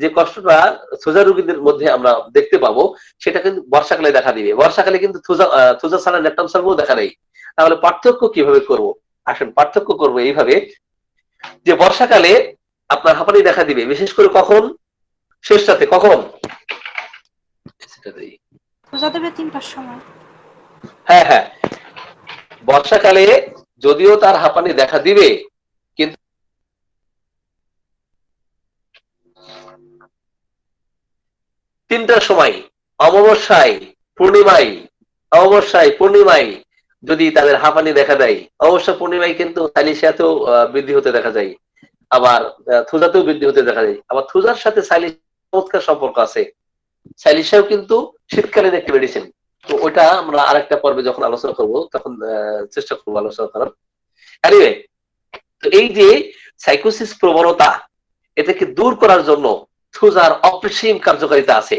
যে কষ্টটা থুজা রোগীদের মধ্যে আমরা দেখতে পাবো, সেটা কিন্তু বর্ষাকালে দেখা দিবে। বর্ষাকালে কিন্তু থুজা ছাড়া ন্যাট্রাম সালভো দেখা নেই। তাহলে পার্থক্য কিভাবে করব? আসেন পার্থক্য করব এইভাবে, যে বর্ষাকালে আপনার হাঁপানি দেখা দিবে, বিশেষ করে কখন? শেষটাতে। কখন? পূজা দেবে 3-5 সময়। হ্যাঁ হ্যাঁ, বর্ষাকালে যদিও তার হাঁপানি দেখা দিবে, কিন্তু তিনটার সময়, অমাবস্যায়, পূর্ণিমায় যদি তাদের হাঁপানি দেখা দেয়, অমাবস্যা পূর্ণিমায় কিন্তু সাইলিশিয়াতেও বৃদ্ধি হতে দেখা যায়, আবার থুজাতেও বৃদ্ধি হতে দেখা যায়। আবার থুজার সাথে সাইলিশিয়ার চমৎকার সম্পর্ক আছে। সাইলিশিয়াও কিন্তু শীতকালীন একটি মেডিসিন। তো ওইটা আমরা আরেকটা পর্বে যখন আলোচনা করব তখন চেষ্টা করবো আলোচনা করার। এনিওয়ে, তো এই যে সাইকোসিস প্রবণতা, এটাকে দূর করার জন্য থুজার অপরিসীম কার্যকারিতা আছে।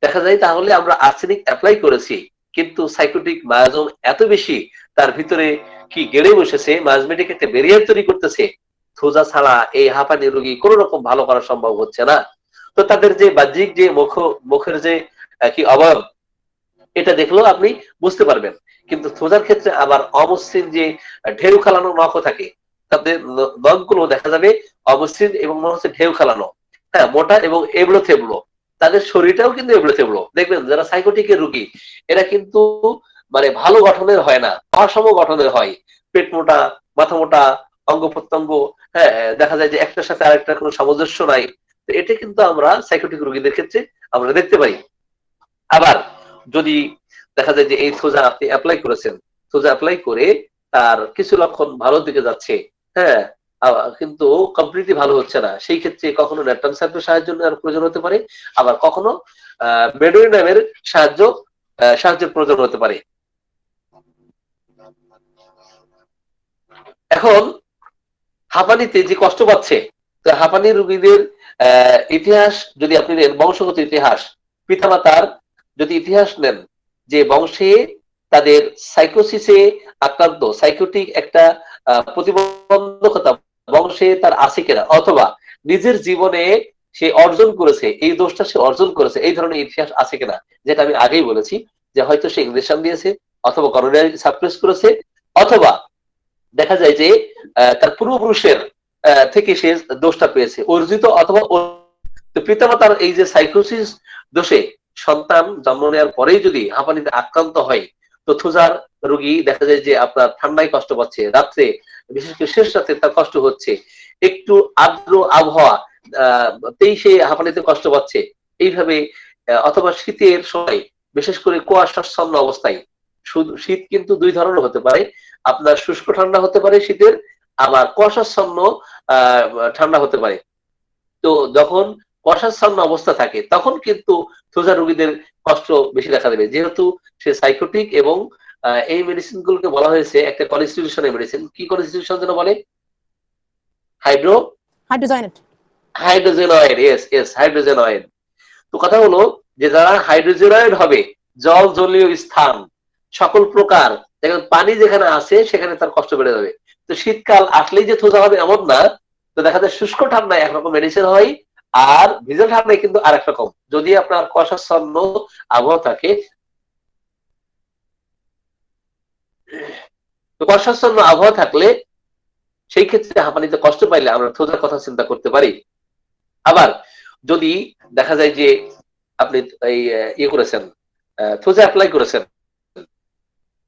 দেখা যায় তাহলে আমরা আর্সেনিক অ্যাপ্লাই করেছি, কিন্তু সাইকোটিক মায়াজম এত বেশি তার ভিতরে কি গেড়ে বসেছে, মায়াজমেটিক একটা ব্যারিয়ার তৈরি করতেছে, থুজা ছাড়া এই হাঁপানি রোগী কোন রকম ভালো করা সম্ভব হচ্ছে না। তো তাদের যে বাহ্যিক যে মুখের যে কি অবয়ব, এটা দেখলেও আপনি বুঝতে পারবেন। কিন্তু থুজার ক্ষেত্রে আবার অমসৃণ যে ঢেউ খালানো নখও থাকে, তাদের নখগুলো দেখা যাবে অমসৃণ এবং মনে হচ্ছে ঢেউ খালানো, হ্যাঁ, মোটা এবং এবড়ো থেবড়ো। তাদের শরীরটাও কিন্তু এবড়ো থেবড়ো। দেখবেন যারা সাইকোটিকের রোগী, এরা কিন্তু মানে ভালো গঠনের হয় না, অসম গঠনের হয়। পেট মোটা, মাথা মোটা, অঙ্গ প্রত্যঙ্গ, হ্যাঁ, দেখা যায় যে একটার সাথে আরেকটার কোনো সামঞ্জস্য নাই। তো এটা কিন্তু আমরা সাইকোটিক রোগীদের ক্ষেত্রে আমরা দেখতে পাই। আবার যদি দেখা যায় যে এই থুজা আপনি অ্যাপ্লাই করেছেন, থুজা অ্যাপ্লাই করে তার কিছু লক্ষণ ভালো দিকে যাচ্ছে, হ্যাঁ, কিন্তু কমপ্লিটলি ভালো হচ্ছে না, সেই ক্ষেত্রে কখনো ন্যাট্রাম সালভের সাহায্য নেওয়ার প্রয়োজন হতে পারে, আবার কখনো মেডোনিয়ামের সাহায্যের প্রয়োজন হতে পারে। এখন হাঁপানিতে যে কষ্ট পাচ্ছে, তো হাঁপানি রোগীদের ইতিহাস যদি আপনি নেন, বংশগত ইতিহাস, পিতামাতার যদি ইতিহাস নেন, যে বংশে তাদের সাইকোসিসে আক্রান্ত, সাইকোটিক একটা প্রতিবন্ধকতা বংশে তার আছে কিনা, অথবা নিজের জীবনে সে অর্জন করেছে, এই দোষটা সে অর্জন করেছে, এই ধরনের ইতিহাস আছে কিনা, যেটা আমি আগেই বলেছি যে হয়তো সে ইনজেকশন দিয়েছে, অথবা করোনারি সাপ্রেস করেছে, অথবা দেখা যায় যে তার পূর্বপুরুষের থেকে সে দোষটা পেয়েছে, অর্জিত অথবা পিতামাতার এই যে সাইকোসিস দোষে সন্তান জন্ম নেওয়ার পরেই যদি হাঁপানিতে আক্রান্ত হয়, তো থুজার রোগী দেখা যায় যে আপনার ঠান্ডায় কষ্ট পাচ্ছে, রাত্রে বিশেষ করে শেষ রাতে তার কষ্ট হচ্ছে, একটু আর্দ্র আবহাওয়া তেই সে হাঁপানিতে কষ্ট পাচ্ছে, এইভাবে অথবা শীতের সময় বিশেষ করে কুয়াশাচ্ছন্ন অবস্থায়। শুধু শীত কিন্তু দুই ধরনের হতে পারে, আপনার শুষ্ক ঠান্ডা হতে পারে শীতের, আবার কুয়াশাচ্ছন্ন ঠান্ডা হতে পারে। তো যখন কুয়াশাচ্ছন্ন অবস্থা থাকে তখন কিন্তু থুজা রোগীদের কষ্ট বেশি দেখা দেবে, যেহেতু সে সাইকোটিক এবং এই মেডিসিন গুলোকে বলা হয়েছে একটা কনস্টিটিউশনের মেডিসিন। কি কনস্টিটিউশন যেন বলে? হাইড্রোজেনয়েড। ইয়েস, হাইড্রোজেনয়েড। তো কথা হলো যে যারা হাইড্রোজেনয়েড হবে, জল জলীয় স্থান সকল প্রকার, দেখেন পানি যেখানে আছে সেখানে তার কষ্ট বেড়ে যাবে। তো শীতকাল আসলেই যে থোজা হবে এমন না। তো দেখা যায় শুষ্ক ঠান্ডায় একরকম মেডিসিন হয়, আর ভিজা ঠান্ডায় কিন্তু আরেক রকম। যদি আপনার কুয়াশাচ্ছন্ন আবহাওয়া থাকে, তো কুয়াশাচ্ছন্ন আবহাওয়া থাকলে সেই ক্ষেত্রে হাঁপানিতে কষ্ট পাইলে আমরা থোজার কথা চিন্তা করতে পারি। আবার যদি দেখা যায় যে আপনি এই ইয়ে করেছেন, থোজা অ্যাপ্লাই করেছেন,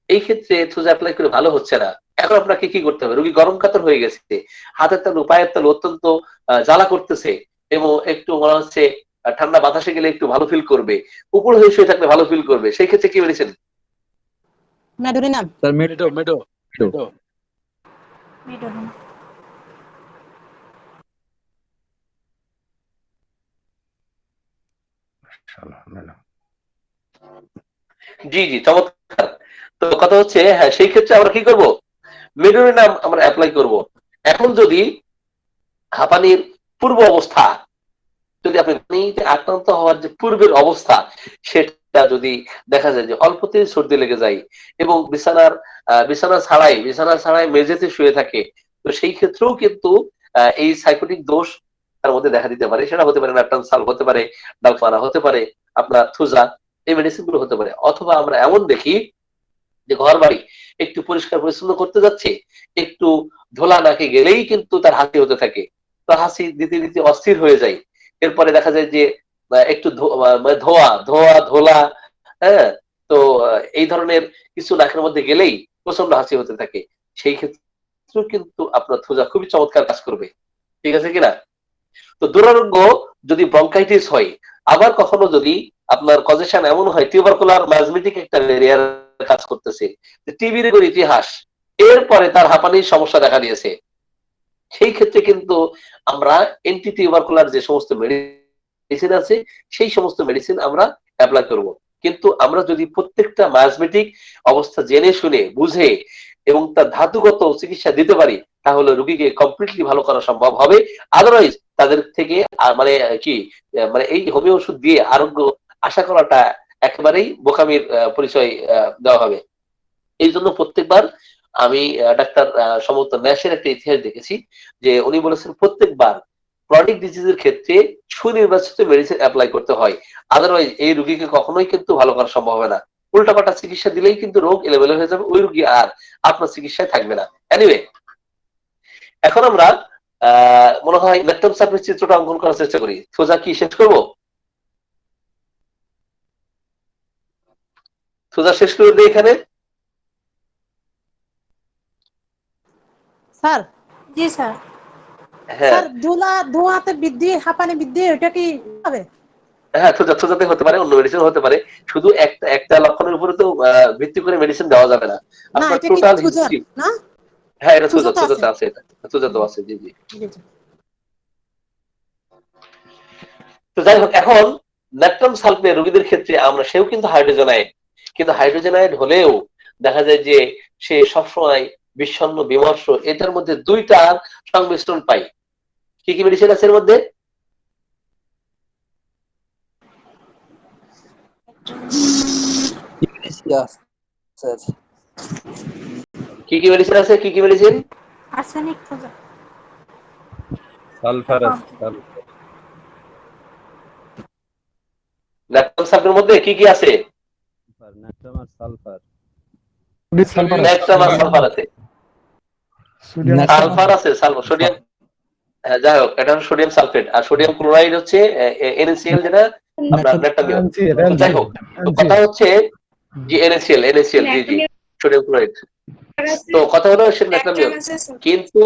এই ক্ষেত্রে থোজা অ্যাপ্লাই করে ভালো হচ্ছে না, এখন আপনাকে কি করতে হবে? রোগী গরম কাতর হয়ে গেছে, হাতের তালু পায়ের তালু অত্যন্ত জ্বালা করতেছে, এবং একটু মনে হচ্ছে ঠান্ডা বাতাসে গেলে একটু ভালো ফিল করবে, উপর হয়ে শুয়ে থাকলে ভালো ফিল করবে, সেই ক্ষেত্রে কি মেডিসিন? মেডো মেডো মেডো মিডোরিন। জি জি, চমৎকার। তো কথা হচ্ছে, হ্যাঁ, সেই ক্ষেত্রে আমরা কি করব? মেডোরিনাম আমরা অ্যাপ্লাই করব। এখন যদি হাঁপানির পূর্ব অবস্থা, যদি আপনি পানিতে আক্রান্ত হওয়ার যে পূর্বের অবস্থা, সেটা যদি দেখা যায় যে অল্পতেই সর্দি লেগে যায় এবং বিছানা ছাড়াই মেঝেতে শুয়ে থাকে, তো সেই ক্ষেত্রেও কিন্তু এই সাইকোটিক দোষ তার মধ্যে দেখা দিতে পারে। সেটা হতে পারে ন্যাপটান সাল, হতে পারে ডালফানা, হতে পারে আপনার থুজা, এই মেডিসিন গুলো হতে পারে। অথবা আমরা এমন দেখি যে ঘর বাড়ি একটু পরিষ্কার পরিচ্ছন্ন করতে যাচ্ছে, একটু ধোলা নাকে গেলেই কিন্তু তার হাসি হতে থাকে, তো হাসি দিতে দিতে অস্থির হয়ে যায়। এরপরে দেখা যায় যে একটু ধোয়া ধোয়া ধোলা, হ্যাঁ, তো এই ধরনের কিছু নাকের মধ্যে গেলেই প্রচন্ড হাসি হতে থাকে। সেই ক্ষেত্রে কিন্তু আপনার থুজা খুবই চমৎকার কাজ করবে। ঠিক আছে কিনা? তো দুরারোগ্য যদি ব্রঙ্কাইটিস হয়, আবার কখনো যদি আপনার কজেশন এমন হয় টিউবারকুলার মাইজমেটিক একটা ভেরিয়ার কাজ করতেছে, টিবির ইতিহাস, এরপরে তার হাঁপানির সমস্যা দেখা দিয়েছে, সেই ক্ষেত্রে কিন্তু আমরা এন্টি টিউবারকুলার যে সমস্ত মেডিসিন আছে সেই সমস্ত মেডিসিন আমরা অ্যাপ্লাই করব। কিন্তু আমরা যদি প্রত্যেকটা মাইজমেটিক অবস্থা জেনে শুনে বুঝে এবং তার ধাতুগত চিকিৎসা দিতে পারি, তাহলে রোগীকে কমপ্লিটলি ভালো করা সম্ভব হবে। আদারওয়াইজ তাদের থেকে মানে কি, মানে এই হোমিও ওষুধ দিয়ে আরোগ্য আশা করাটা একেবারেই বোকামির পরিচয় দেওয়া হবে। এই জন্য প্রত্যেকবার আমি ডাক্তার সম্ভবত ন্যাশের একটা ইতিহাস দেখেছি যে উনি বলেছেন প্রত্যেকবার ক্রনিক ডিজিজের ক্ষেত্রে সুনির্বাচিত মেডিসিন অ্যাপ্লাই করতে হয়, আদারওয়াইজ এই রোগীকে কখনোই কিন্তু ভালো করা সম্ভব হবে না। উল্টাপাল্টা চিকিৎসা দিলেই কিন্তু রোগ এলোমেলো হয়ে যাবে, ওই রোগী আর আপনার চিকিৎসায় থাকবে না। এনিওয়ে, এখন আমরা মনে হয় ন্যাটম সার্ফেস চিত্রটা অঙ্কন করার চেষ্টা করি। সোজা কি শেষ করব? সোজা শেষ করে দিই এখানে। স্যার, জি স্যার। হ্যাঁ স্যার ধোঁয়াতে বৃদ্ধি, হাঁপানি বৃদ্ধি, এটা কি হবে? হ্যাঁ, সোজাতে হতে পারে, অন্য মেডিসিন হতে পারে। শুধু একটা লক্ষণের উপরে তো ভিত্তি করে মেডিসিন দেওয়া যাবে না। না, আপনার এটা কি টোটাল থুজার হিস্ট্রি। না? হ্যাঁ, এটা থুজাতে সোজাতে আছে। আছে, এটা সোজাতে আছে। জি জি। জি, জি। তো যাই হোক, এখন ন্যাট্রাম সালফেট রোগীদের ক্ষেত্রে আমরা, সেও কিন্তু হাইড্রোজেনাইড, কিন্তু হাইড্রোজেনাইড হলেও দেখা যায় যে সে সবসময় বিষণ্ণ বিমর্ষ, এটার মধ্যে দুইটার সংমিশ্রণ পাই। কি কি মেডিসিন আছে এর মধ্যে? কি কি মেডিসিন আছে? কি কি মেডিসিন? আর্সেনিক খোঁজা। সালফার ন্যাট্রাম সালফেটের মধ্যে কি কি আছে? ন্যাট্রাম আর সালফার। ন্যাট্রাম আর সালফার আছে, সালফার আছে, সোডিয়াম, যাই হোক, এটা হচ্ছে সোডিয়াম সালফেট, আর সোডিয়াম ক্লোরাইড হচ্ছে NaCl, যেটা আপনার ন্যাট্রামিয়ন। যাই হোক, কথা হচ্ছে জি NaCl জি জি সোডিয়াম ক্লোরাইড। তো কথা হলো সে ন্যাট্রামিয়ন, কিন্তু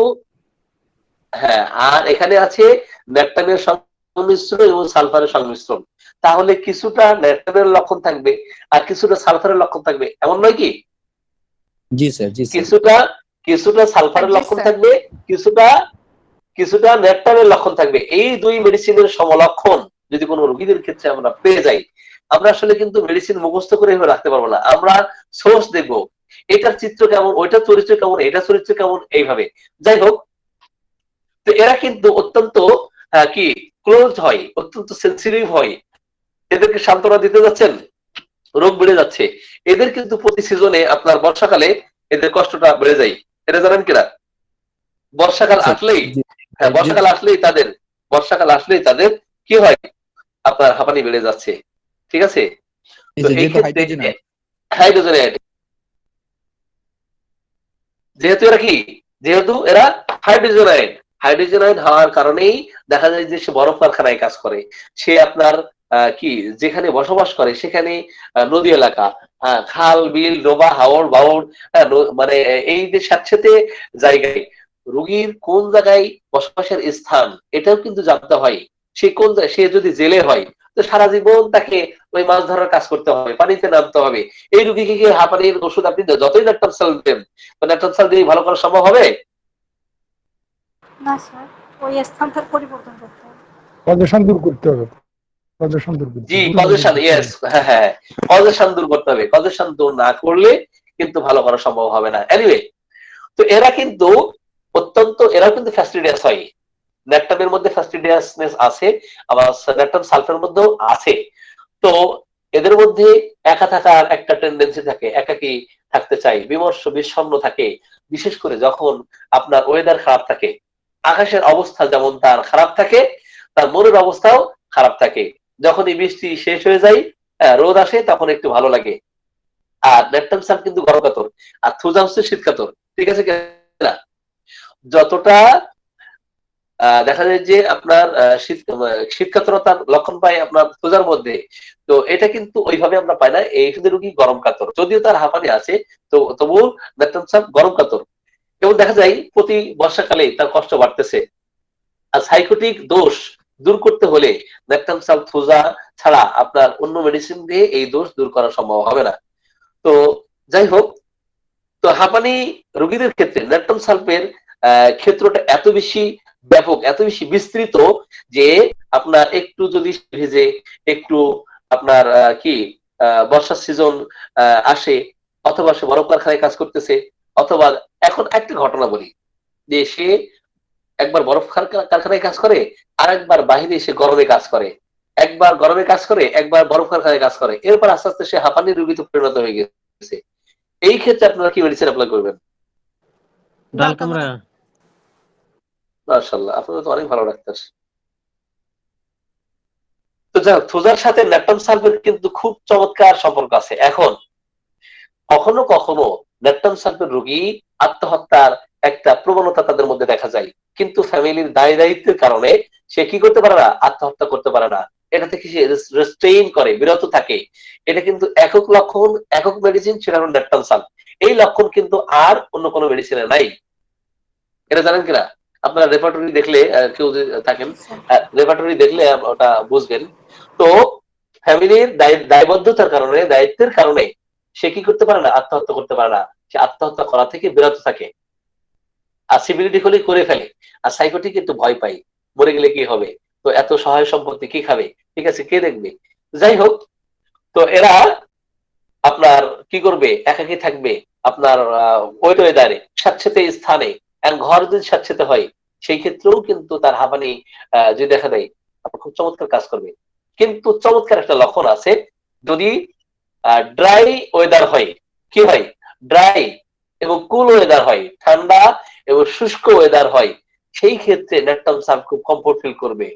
হ্যাঁ আর এখানে আছে ন্যাট্রামের সংমিশ্রণ এবং সালফারের সংমিশ্রণ। তাহলে কিছুটা ন্যাট্রামের লক্ষণ থাকবে আর কিছুটা সালফারের লক্ষণ থাকবে, এমন নয় কি? জি স্যার, জি স্যার। কিছুটা কিছুটা সালফারের জি, লক্ষণ স্যার। থাকবে, কিছুটা কিছুটা ন্যাট্রামের লক্ষণ থাকবে। এই দুই মেডিসিনের সমলক্ষণ যদি কোনো রোগীদের ক্ষেত্রে আমরা পেয়ে যাই, আমরা আসলে কিন্তু মেডিসিন মুখস্থ করে এভাবে রাখতে পারবো না। আমরা সোর্স দেখবো, এটার চিত্র কেমন, ওইটার চরিত্র কেমন, এটার চরিত্র কেমন, এইভাবে। যাই হোক, তো এরা কিন্তু অত্যন্ত কি ক্লোজ হয়, অত্যন্ত সেন্সিটিভ হয়। এদেরকে সান্ত্বনা দিতে যাচ্ছেন, রোগ বেড়ে যাচ্ছে, এদের কিন্তু প্রতি সিজনে আপনার বর্ষাকালে এদের কষ্টটা বেড়ে যায়। এটা জানেন কিনা? বর্ষাকাল আসলেই, হ্যাঁ বর্ষাকাল আসলেই তাদের কি হয়, আপনার হাঁপানি বেড়ে যাচ্ছে। ঠিক আছে? তো এই ক্ষেত্রে হাইড্রোজেন অ্যাড, যেহেতু এরা হাইড্রোজেনাইড, হাইড্রোজেনাইড হওয়ার কারণেই দেখা যায় যে সে বরফ কারখানায় কাজ করে। সে আপনার কি যেখানে বসবাস করে সেখানে নদী এলাকা, খাল বিল ডোবা হাওর বাওর, মানে এই যে স্যাঁতসেঁতে জায়গায় রোগীর কোন জায়গায় বসবাসের স্থান এটাও কিন্তু জানতে হয়। সে কোন সে যদি জেলে হয় তো সারা জীবন তাকে ওই মাছ ধরার কাজ করতে হবে, পানিতে নামতে হবে। এই রোগীকে কি হাঁপানির ওষুধ আপনি যতই ন্যাট্রামসাল দেন, ন্যাট্রামসাল দিয়ে ভালো করা সম্ভব হবে? না স্যার, ওই স্থানটার পরিবর্তন করতে হবে। কজেশন দূর করতে হবে, কজেশন দূর করতে জি হবে। কজেশন, ইয়েস, হ্যাঁ কজেশন দূর করতে হবে। কজেশন দূর না করলে কিন্তু ভালো করা সম্ভব হবে না। এনিওয়ে, তো এরা কিন্তু এরাও কিন্তু ফ্যাস্টিডিয়াস হয়। ন্যাট্রামের মধ্যে ফ্যাস্টিডিয়াসনেস আছে, আবার ন্যাট্রাম সালফারের মধ্যেও আছে। তো এদের মধ্যে একা থাকার একটা টেন্ডেন্সি থাকে, একাকী থাকতে চাই, বিমর্ষ বিষণ্ণ থাকে। বিশেষ করে যখন আপনার ওয়েদার খারাপ থাকে, আকাশের অবস্থা যেমন তার খারাপ থাকে, তার মনের অবস্থাও খারাপ থাকে। যখনই বৃষ্টি শেষ হয়ে যায়, রোদ আসে, তখন একটু ভালো লাগে। আর ন্যাট্রাম সাল কিন্তু গরম কাতর, আর থুজা হচ্ছে শীত কাতর। ঠিক আছে কিনা? যতটা দেখা যায় যে আপনার শীতকাতরতার লক্ষণ পাই আপনার সোজার মধ্যে, তো এটা কিন্তু ওইভাবে আমরা পাই না। এই শুধু রোগী গরম কাতর, যদিও তার হাঁপানি আছে, তো তবুও ন্যাট্রাম সাল গরম কাতর। এবং দেখা যায় প্রতি বর্ষাকালে তার কষ্ট বাড়তেছে। আর সাইকোটিক দোষ দূর করতে হলে ন্যাট্রাম সাল থুজা ছাড়া আপনার অন্য মেডিসিন দিয়ে এই দোষ দূর করা সম্ভব হবে না। তো যাই হোক, তো হাঁপানি রোগীদের ক্ষেত্রে ন্যাট্রাম সালফের ক্ষেত্রটা এত বেশি ব্যাপক, এত বেশি বিস্তৃত যে আপনার একটু যদি ভেজে, একটু আপনার কি বর্ষার সিজন আসে, অথবা সে বরফ কারখানায় কাজ করতেছে, অথবা এখন একটা ঘটনা বলি যে সে একবার বরফ কারখানায় কাজ করে, আর একবার বাহিরে এসে গরমে কাজ করে, একবার গরমে কাজ করে, একবার বরফ কারখানায় কাজ করে, এরপর আস্তে আস্তে সে হাঁপানির রোগীতে পরিণত হয়ে গেছে। এই ক্ষেত্রে আপনারা কি মেডিসিন অ্যাপ্লাই করবেন? ডাল কামড়া। মাশাআল্লাহ, আপনারা তো অনেক ভালো ডাক্তার। তো যাই হোক, থুজার সাথে ন্যাট্রাম সালফের কিন্তু খুব চমৎকার সম্পর্ক আছে। এখন কখনো কখনো ন্যাট্রাম সালফের রোগী আত্মহত্যার একটা প্রবণতা তাদের মধ্যে দেখা যায়, কিন্তু ফ্যামিলির দায় দায়িত্বের কারণে সে কি করতে পারে না, আত্মহত্যা করতে পারে না। এটা থেকে সে রেস্ট্রেইন করে, বিরত থাকে। এটা কিন্তু একক লক্ষণ, একক মেডিসিন, সেটা হলো ন্যাট্রাম সালফ। এই লক্ষণ কিন্তু আর অন্য কোনো মেডিসিনে নাই। এটা জানেন কিনা? আপনারা রেপার্টরি দেখলে, কেউ যদি থাকেন রেপার্টরি দেখলে ওটা বুঝবেন। তো ফ্যামিলির দায়বদ্ধতার কারণে, দায়িত্বের কারণে সে কি করতে পারে না, আত্মহত্যা করতে পারে না। সে আত্মহত্যা করা থেকে বিরত থাকে। আর সিভিলিটি হলে করে ফেলে। আর সাইকোটিক একটু ভয় পাই, মরে গেলে কি হবে, তো এত সহায় সম্পত্তি কি খাবে, ঠিক আছে, কে দেখবে। যাই হোক, তো এরা আপনার কি করবে, একাকী থাকবে আপনার ওয়েদারে, স্যাঁতসেঁতে স্থানে। ঘর যদি স্যাঁতসেঁতে হয়, সেই ক্ষেত্রেও কিন্তু তার হাঁপানি যদি দেখা দেয়, খুব চমৎকার কাজ করবে। কিন্তু চমৎকার একটা লক্ষণ আছে, যদি ড্রাই ওয়েদার হয়, কি হয়, ড্রাই এবং কুল ওয়েদার হয়, ঠান্ডা এবং শুষ্ক ওয়েদার হয়, সেই ক্ষেত্রে ন্যাট্রাম সালফ খুব কমফোর্ট ফিল করবে।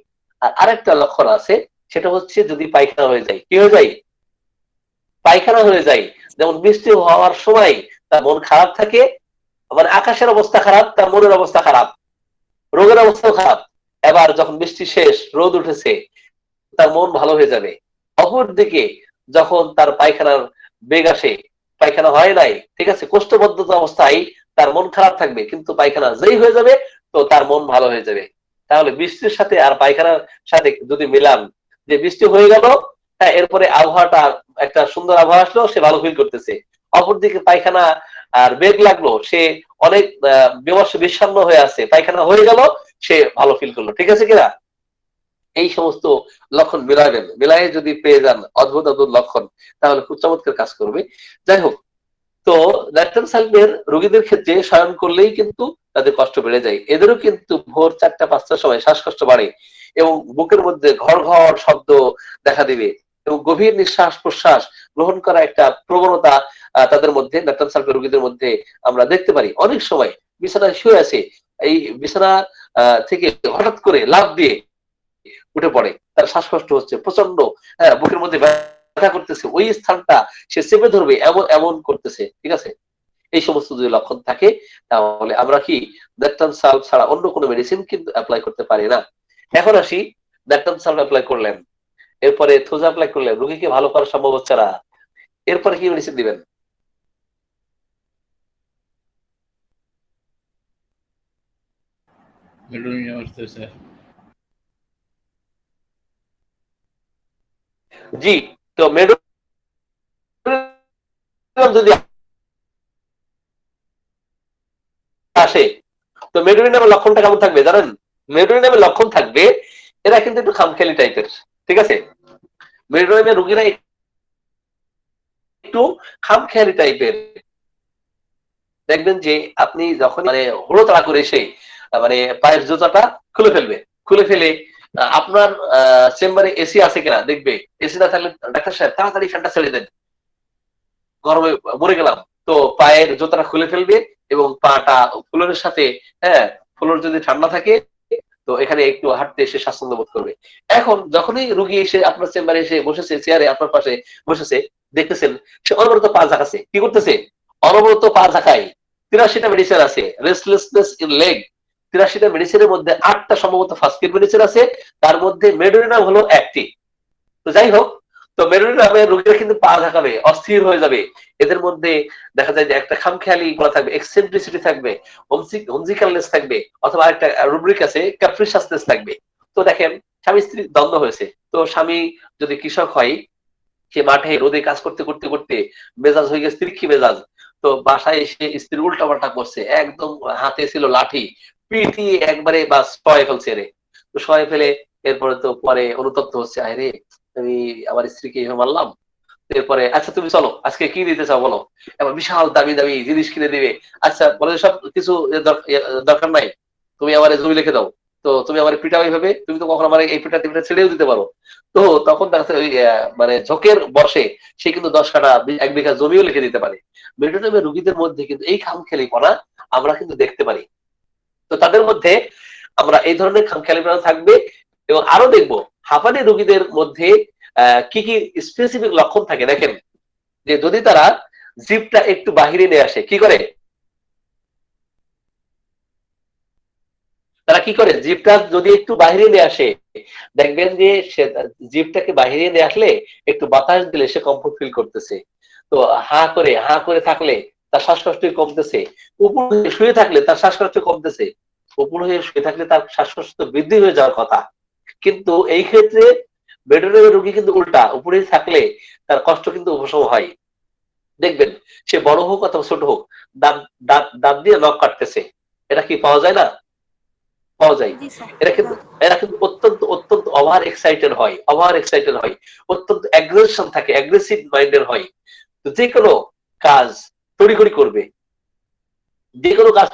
আর আরেকটা লক্ষণ আছে, সেটা হচ্ছে যদি পায়খানা হয়ে যায়, কি হয়ে যায়, পায়খানা হয়ে যায়। যেমন বৃষ্টি হওয়ার সময় তার মন খারাপ থাকে, মানে আকাশের অবস্থা খারাপ, তার মনের অবস্থা খারাপ, রোগের অবস্থাও খারাপ। এবার যখন বৃষ্টি শেষ, রোদ উঠেছে, তার মন ভালো হয়ে যাবে। অপরদিকে যখন তার পায়খানার বেগ আসে, পায়খানা হয় নাই, ঠিক আছে, কোষ্ঠবদ্ধতা অবস্থায় তার মন খারাপ থাকবে, কিন্তু পায়খানা যেই হয়ে যাবে তো তার মন ভালো হয়ে যাবে। তাহলে বৃষ্টির সাথে আর পায়খানার সাথে যদি মিলান, যে বৃষ্টি হয়ে গেল, হ্যাঁ, এরপরে আবহাওয়াটা একটা সুন্দর আবহাওয়া আসলো, সে ভালো ফিল করতেছে। অপরদিকে পায়খানা আর বেগ লাগলো, সে অনেক বিমর্ষ বিষণ্ণ হয়ে আছে, পায়খানা হয়ে গেল, সে ভালো ফিল করলো, ঠিক আছে কিনা? এই সমস্ত লক্ষণ মিলাবেন, মিলাই যদি পেয়ে যান অদ্ভুত অদ্ভুত লক্ষণ, তাহলে খুব চমৎকার কাজ করবে। যাই হোক, তো ল্যাকটাম সালফের রোগীদের ক্ষেত্রে শয়ন করলেই কিন্তু তাদের কষ্ট বেড়ে যায়। এদেরও কিন্তু ভোর 4টা-5টার সময় শ্বাসকষ্ট বাড়ে এবং বুকের মধ্যে ঘর ঘর শব্দ দেখা দিবে এবং গভীর নিঃশ্বাস প্রশ্বাস গ্রহণ করা একটা প্রবণতা তাদের মধ্যে, ল্যাকটাম সালফের রোগীদের মধ্যে আমরা দেখতে পারি। অনেক সময় বিছানায় শুয়ে আছে, এই বিছানা থেকে হঠাৎ করে লাফ দিয়ে উঠে পড়ে, তার শ্বাসকষ্ট হচ্ছে প্রচন্ড, হ্যাঁ, বুকের মধ্যে ব্যথা করতেছে, ওই স্থানটা সে চেপে ধরবে এমন এমন করতেছে, ঠিক আছে? এই সমস্ত যদি লক্ষণ থাকে, তাহলে আমরা কি ল্যাকটাম সালফ ছাড়া অন্য কোনো মেডিসিন কিন্তু অ্যাপ্লাই করতে পারি না। এখন আসি, ল্যাকটাম সালফ অ্যাপ্লাই করলেন, এরপরে থোজা অ্যাপ্লাই করলেন, রোগীকে ভালো করা সম্ভব হচ্ছে না, এরপরে কি মেডিসিন দিবেন? মেডোনিন আসছে স্যার। জি, তো মেডোনিন যদি আসে, তো মেডোনিনের লক্ষণটা কেমন থাকবে জানেন? মেডোনিনের লক্ষণ থাকবে, এরা কিন্তু একটু খামখেয়ালি টাইপের, ঠিক আছে? মেডোনিনের রোগীরা একটু খামখেয়ালি টাইপের, দেখবেন যে আপনি যখন মানে হুড়োতাড়া করে এসে মানে পায়ের জুতাটা খুলে ফেলবে, খুলে ফেলে আপনার চেম্বারে এসি আছে কিনা দেখবে, এসি না থাকলে ডাক্তার সাহেব তাড়াতাড়ি ফ্যানটা ছেড়ে দেন, গরমে মরে গেলাম, তো পায়ের জুতাটা খুলে ফেলবে এবং পাটা ফ্লোরের সাথে, হ্যাঁ, ফ্লোর যদি ঠান্ডা থাকে তো এখানে একটু হাঁটতে এসে স্বাচ্ছন্দ্য বোধ করবে। এখন যখনই রুগী এসে আপনার চেম্বারে এসে বসেছে, চেয়ারে আপনার পাশে বসেছে, দেখতেছেন সে অনবরত পা ঝাঁকাচ্ছে, কি করতেছে? অনবরত পা ঝাঁকায়। 83টা মেডিসিন আছে, রেস্টলেসনেস ইন লেগ, 83টা মেডিসিনের মধ্যে 8টা সম্ভবত ফার্স্ট এড মেডিসিন আছে, তার মধ্যে মেডোনিনাম হলো একটি। তো যাই হোক, তো মেরুনিনামে রোগীরা কিন্তু পা ঝাঁকাবে, অস্থির হয়ে যাবে, এদের মধ্যে দেখা যায় যে একটা খামখেয়ালি করা থাকবে, এক্সেন্ট্রিসিটি থাকবে, হোমজিক্যালনেস থাকবে, অথবা একটা রুব্রিক আছে, ক্যাপ্রিশাসনেস থাকবে। তো দেখেন, স্বামী স্ত্রী দ্বন্দ্ব হয়েছে, তো স্বামী যদি কৃষক হয়, সে মাঠে রোদে কাজ করতে করতে করতে মেজাজ হয়ে গেছে তিরক্ষি মেজাজ, তো বাসায় এসে স্ত্রী উল্টাপাল্টা করছে, একদম হাতে ছিল লাঠি, পিটিয়ে একবারে বা শয়ে ফেলছে রে। তো শয়ে ফেলে এরপরে তো পরে অনুতপ্ত হচ্ছে, আরে আমি আমার স্ত্রীকে এভাবে মারলাম। এরপরে আচ্ছা তুমি চলো আজকে কি দিতে চাও বলো, এবার বিশাল দামি দামি জিনিস কিনে দিবে। আচ্ছা বলে সব কিছু দরকার নাই, তুমি আমার জমি লিখে দাও, তো তুমি আমার পিটা ওইভাবে, তুমি তো কখন আমার এই পিটা টিপিটা ছেড়েও দিতে পারো। তো তখন দেখা যাচ্ছে ওই মানে ঝোঁকের বর্ষে সে কিন্তু 10 কাঠা 1 বিঘা জমিও লিখে দিতে পারে। মেরুদণ্ডের রোগীদের মধ্যে কিন্তু এই খামখেয়ালিপনা আমরা কিন্তু দেখতে পারি। তো তাদের মধ্যে আমরা এই ধরনের খামখেয়ালিপনা থাকবে এবং আরো দেখবো হাঁপানি রোগীদের মধ্যে কি কি স্পেসিফিক লক্ষণ থাকে দেখেন, যে যদি তারা জিভটা একটু বাহিরে নিয়ে আসে, কি করে তারা, কি করে জিভটা যদি একটু বাহিরে নিয়ে আসে, দেখবেন যে সে জিভটাকে বাহিরে নিয়ে আসলে একটু বাতাস দিলে সে কমফোর্ট ফিল করতেছে। তো হা করে থাকলে তার শ্বাসকষ্ট কমতেছে, উপর হয়ে শুয়ে থাকলে তার শ্বাসকষ্ট কমতেছে, উপর হয়ে শুয়ে থাকলে তার শ্বাসকষ্ট বৃদ্ধি হয়ে যাওয়ার কথা। কিন্তু এই ক্ষেত্রে মেডোনিনের রোগী কিন্তু উল্টা, উপরে থাকলে তার কষ্ট কিন্তু উপশম হয়। দেখবেন সে বড় হোক অথবা ছোট হোক, দাঁত দাঁত দাঁত দিয়ে নখ কাটতেছে, এটা কি পাওয়া যায় না? পাওয়া যায়। জি স্যার। এরা কিন্তু এরা কিন্তু অত্যন্ত অত্যন্ত ওভার এক্সাইটেড হয়, ওভার এক্সাইটেড হয়, অত্যন্ত অ্যাগ্রেশন থাকে, অ্যাগ্রেসিভ মাইন্ডের হয়। তো যে কোনো কাজ তড়িঘড়ি করবে, যে কোনো কাজ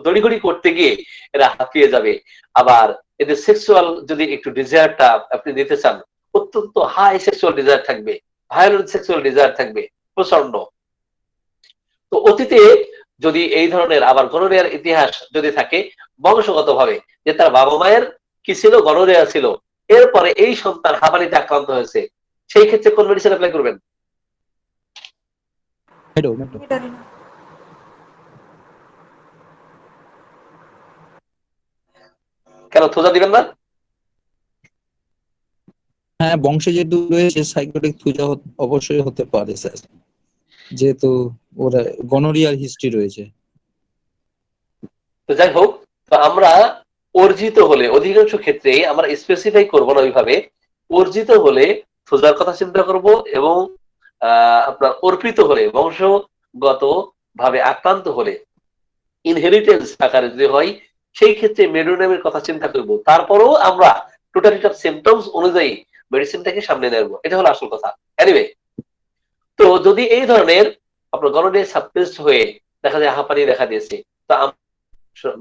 তড়িঘড়ি করতে গিয়ে এরা হাঁপিয়ে যাবে। আবার এদের সেক্সুয়াল যদি একটু ডিজায়ারটা আপনি দিতে চান, অত্যন্ত হাই সেক্সুয়াল ডিজায়ার থাকবে, ভায়োলেন্ট সেক্সুয়াল ডিজায়ার থাকবে প্রচন্ড। তো অতীতে যদি এই ধরনের আবার গনোরিয়ার ইতিহাস যদি থাকে বংশগত ভাবে, যে তার বাবা মায়ের কি ছিল, গনোরিয়া ছিল, এরপরে এই সন্তান হাঁপানিতে আক্রান্ত হয়েছে, সেই ক্ষেত্রে কোন মেডিসিন অ্যাপ্লাই করবেন? মেডোনিন। কেন থোজা দিবেন না? হ্যাঁ, বংশে যেহেতু রয়েছে সাইকোটিক থুজা অবশ্যই হতে পারে স্যার, যেহেতু ওরা গনোরিয়ার হিস্ট্রি রয়েছে। তো যাই হোক, তো আমরা অর্জিত হলে, অধিকাংশ ক্ষেত্রে আমরা স্পেসিফাই করবো না ওইভাবে, অর্জিত হলে সোজার কথা চিন্তা করব, এবং আপনার অর্পিত হলে, বংশগত ভাবে আক্রান্ত হলে, ইনহেরিটেন্স আকারে যদি হয়, সেই ক্ষেত্রে মেডোনেমের কথা চিন্তা করব। তারপরেও আমরা টোটালিটি অফ সিমটমস অনুযায়ী মেডিসিনটাকে সামনে নেব, এটা হলো আসল কথা। এনিওয়ে, তো যদি এই ধরনের আপনার গনোরিয়া সাপ্রেসড হয়ে দেখা যায় হাঁপানি দেখা দিয়েছে, তো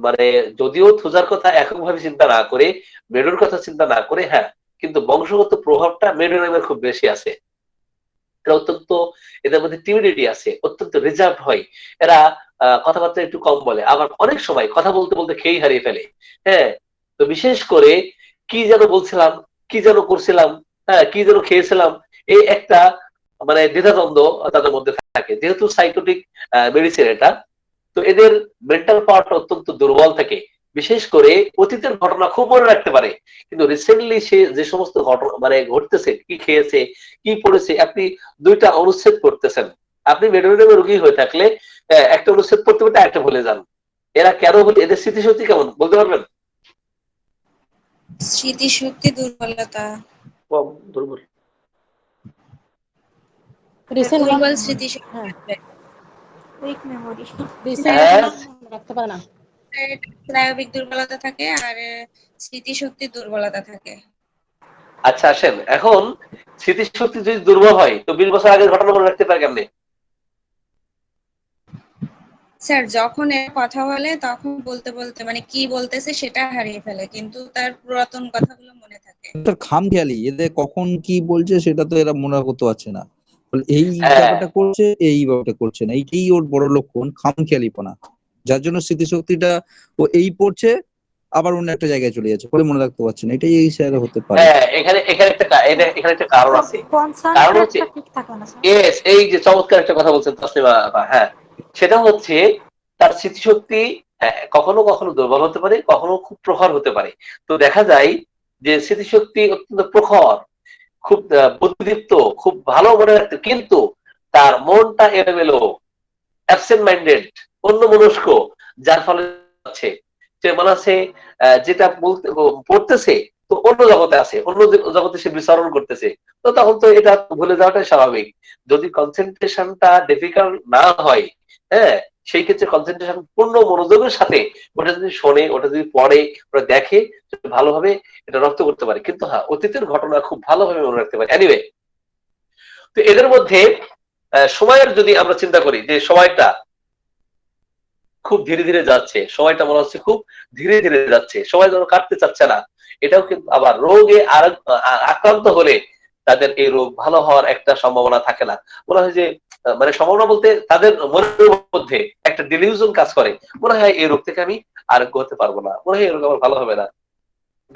মানে যদিও থুজার কথা এককভাবে চিন্তা না করে, মেডোর কথা চিন্তা না করে, হ্যাঁ, কিন্তু বংশগত প্রভাবটা মেডোনেমের খুব বেশি আছে। এরা অত্যন্ত, এদের মধ্যে টিমিডিটি আছে, অত্যন্ত রিজার্ভ হয়, এরা কথাবার্তা একটু কম বলে, আবার অনেক সময় কথা বলতে বলতে খেই হারিয়ে ফেলে। হ্যাঁ, তো বিশেষ করে কি যেন বলছিলাম, কি যেন করছিলাম, হ্যাঁ, কি যেন খেয়েছিলাম, এই একটা মানে দ্বিধাদ্বন্দ্ব তাদের মধ্যে থাকে, যেহেতু সাইকোটিক মেডিসিন এটা। তো এদের মেন্টাল পাওয়ারটা অত্যন্ত দুর্বল থাকে, বিশেষ করে অতীতের ঘটনা খুব মনে রাখতে পারে, কিন্তু রিসেন্টলি সে যে সমস্ত ঘটনা মানে ঘটতেছে, কি খেয়েছে, কি পড়েছে, আপনি দুইটা অনুচ্ছেদ করতেছেন, আপনি মেডোনেমের রোগী হয়ে থাকলে একটা অনুচ্ছেদ পড়তে পড়তে একটা ভুলে যান। এরা কেন বলে, এদের স্মৃতিশক্তি কেমন বলতে পারবেন? স্মৃতিশক্তি দুর্বলতা, কম, দুর্বল। রিসেন্ট দুর্বল স্মৃতিশক্তি। হ্যাঁ, উইক মেমোরি। রিসেন্ট হ্যাঁ, রাখতে পারে না। স্নায়বিক দুর্বলতা থাকে আর স্মৃতিশক্তির দুর্বলতা থাকে। আচ্ছা আসেন, এখন স্মৃতিশক্তি যদি দুর্বল হয়, তো 20 বছর আগের ঘটনা মনে রাখতে পারে কেমনে? স্যার যখন এর কথা বলে তখন বলতে বলতে মানে কি বলতেছে সেটা হারিয়ে ফেলে, কিন্তু তার পুরাতন কথাগুলো মনে থাকে। এটা খামখেয়ালি, এদের কখন কি বলছে সেটা তো এরা মনে করতে পারছে না, এই হ্যাঁ, ব্যাপারটা করছে, এই ব্যাপারটা করছে না, এইটাই ওর বড় লক্ষণ, খামখেয়ালিপনা, যার জন্য স্মৃতিশক্তিটা ও এই পড়ছে আবার অন্য একটা জায়গায় চলে যাচ্ছে, পরে মনে রাখতে পারছে না, এটাই এই স্যার হতে পারে। হ্যাঁ, এখানে এখানে একটা এখানে একটা কারণ আছে। কারণ হচ্ছে, কনসেন্ট্রেটটা ঠিক থাকে না স্যার। ইয়েস, এই যে চমৎকার একটা কথা বলছেন তাসলিমা আপা, হ্যাঁ, সেটা হচ্ছে তার স্মৃতিশক্তি কখনো কখনো দুর্বল হতে পারে, কখনো খুব প্রখর হতে পারে। তো দেখা যায় যে স্মৃতিশক্তি অত্যন্ত প্রখর, খুব বুদ্ধিদীপ্ত, খুব ভালো মনে রাখতে, কিন্তু তার মনটা এলোমেলো, অ্যাবসেন্ট মাইন্ডেড, অন্য মনস্ক, যার ফলে হচ্ছে সে মনে আছে যেটা বলতে পড়তেছে, তো অন্য জগতে আছে, অন্য জগতে সে বিচরণ করতেছে। তো তখন তো এটা ভুলে যাওয়াটাই স্বাভাবিক। যদি কনসেন্ট্রেশনটা ডিফিকাল্ট না হয়, হ্যাঁ, সেই ক্ষেত্রে কনসেন্ট্রেশন পূর্ণ মনোযোগের সাথে ওটা যদি শোনে, ওটা যদি পড়ে, ওটা দেখে, ভালোভাবে এটা রপ্ত করতে পারে। কিন্তু হ্যাঁ, অতীতের ঘটনা খুব ভালোভাবে মনে রাখতে পারে। এনিওয়ে, তো এদের মধ্যে সময়ের যদি আমরা চিন্তা করি, যে সময়টা খুব ধীরে ধীরে যাচ্ছে, সময়টা মনে হচ্ছে খুব ধীরে ধীরে যাচ্ছে, সময় যেন কাটতে চাচ্ছে না, এটাও কিন্তু আবার রোগে আক্রান্ত হলে তাদের এই রোগ ভালো হওয়ার একটা সম্ভাবনা থাকে না। মনে হয় যে মানে সম্ভাবনা বলতে তাদের মনের মধ্যে একটা ডিলিউশন কাজ করে, মনে হয় এই রোগ থেকে আমি আরোগ্য হতে পারবো না, মনে হয় এই রোগ আমার ভালো হবে না,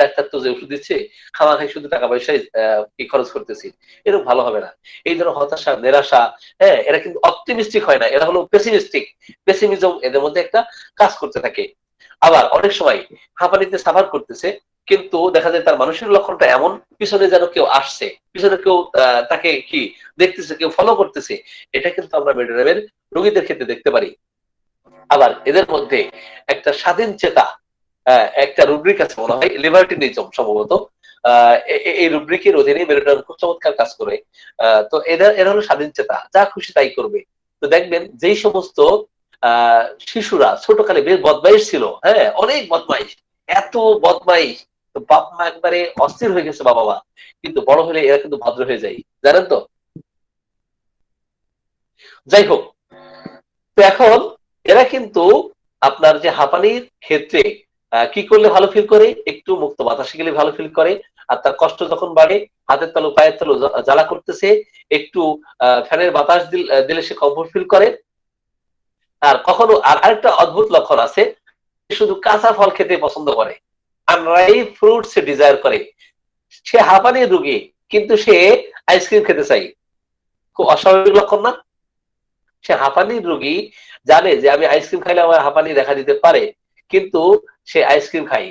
ডাক্তার তো যে ওষুধ দিচ্ছে, খামাখাই শুধু টাকা পয়সায় কি খরচ করতেছি, এরকম ভালো হবে না। এই ধরনের হতাশা, নিরাশা, হ্যাঁ, এরা কিন্তু অপটিমিস্টিক হয় না, এরা হলো পেসিমিস্টিক। পেসিমিজম এদের মধ্যে একটা কাজ করতে থাকে। আবার অনেক সময় হাঁপানিতে সাফার করতেছে, কিন্তু দেখা যায় তার মানুষের লক্ষণটা এমন, পিছনে যেন কেউ আসছে, পিছনে কেউ তাকে কি দেখতেছে, কেউ ফলো করতেছে। এটা কিন্তু আমরা মেডোনেমের রোগীদের ক্ষেত্রে দেখতে পারি। আবার এদের মধ্যে একটা স্বাধীন চেতা, একটা রুব্রিক আছে মনে হয়, লিবার্টিনিজম সম্ভবত, এই রুব্রিকের অধীনে মেরুদণ্ড খুব চমৎকার কাজ করে। তো এরা হলো স্বাধীন চেতা, যা খুশি তাই করবে। তো দেখবেন যেই সমস্ত শিশুরা ছোটকালে বেশ বদমাইশ ছিল, হ্যাঁ, অনেক বদমাইশ, এত বদমাইশ, তো বাপ মা একবারে অস্থির হয়ে গেছে, বাবা মা, কিন্তু বড় হলে এরা কিন্তু ভদ্র হয়ে যায়, জানেন তো। যাই হোক, তো এখন এরা কিন্তু আপনার যে হাঁপানির ক্ষেত্রে কি করলে ভালো ফিল করে, একটু মুক্ত বাতাসে গেলে ভালো ফিল করে। আর তার কষ্ট যখন বাড়ে, হাতের তালু পায়ের তালু জ্বালা করতেছে, একটু ফ্যানের বাতাস দিলে সে কমফোর্ট ফিল করে। আর কখনো আরেকটা অদ্ভুত লক্ষণ আছে, শুধু কাঁচা ফল খেতে পছন্দ করে, আনরাইপ ফ্রুট সে ডিজায়ার করে। সে হাঁপানির রোগী, কিন্তু সে আইসক্রিম খেতে চাই, খুব অস্বাভাবিক লক্ষণ না? সে হাঁপানির রোগী, জানে যে আমি আইসক্রিম খাইলে আমার হাঁপানি দেখা দিতে পারে, কিন্তু সে আইসক্রিম খাই।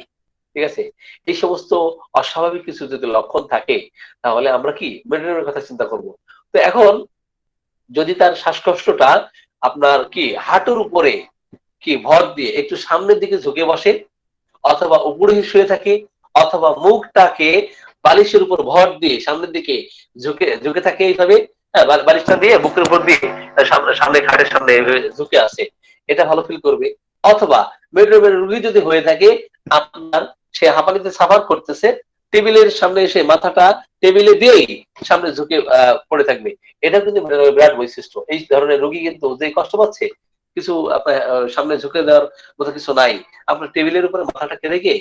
ঠিক আছে? এই সমস্ত অস্বাভাবিক কিছু যদি লক্ষণ থাকে তাহলে আমরা কি মেডিটেশনের কথা চিন্তা করব। তো এখন যদি তার শ্বাসকষ্টটা আপনার কি হাঁটুর উপরে কি ভর দিয়ে একটু সামনের দিকে ঝুঁকে বসে, অথবা উপরে শুয়ে থাকে, অথবা মুখটাকে বালিশের উপর ভর দিয়ে সামনের দিকে ঝুঁকে ঝুঁকে থাকে এইভাবে, হ্যাঁ, বালিশটা দিয়ে বুকের উপর দিয়ে সামনে সামনে খাটের সামনে এইভাবে ঝুঁকে আছে, এটা ভালো ফিল করবে। অথবা মেডরোমের রোগী যদি হয়ে থাকে আপনার সে হাঁপানিতে সাফার করতেছে, টেবিলের সামনে এসে মাথাটা টেবিলে দিয়েই সামনে ঝুঁকে পড়ে থাকবে, এটা কিন্তু মেডরোমের বিরাট বৈশিষ্ট্য। এই ধরনের রোগী কিন্তু যে কষ্ট পাচ্ছে কিছু আপনার সামনে ঝুঁকে দেওয়ার মতো কিছু নাই, আপনার টেবিলের উপরে মাথাটাকে রেখে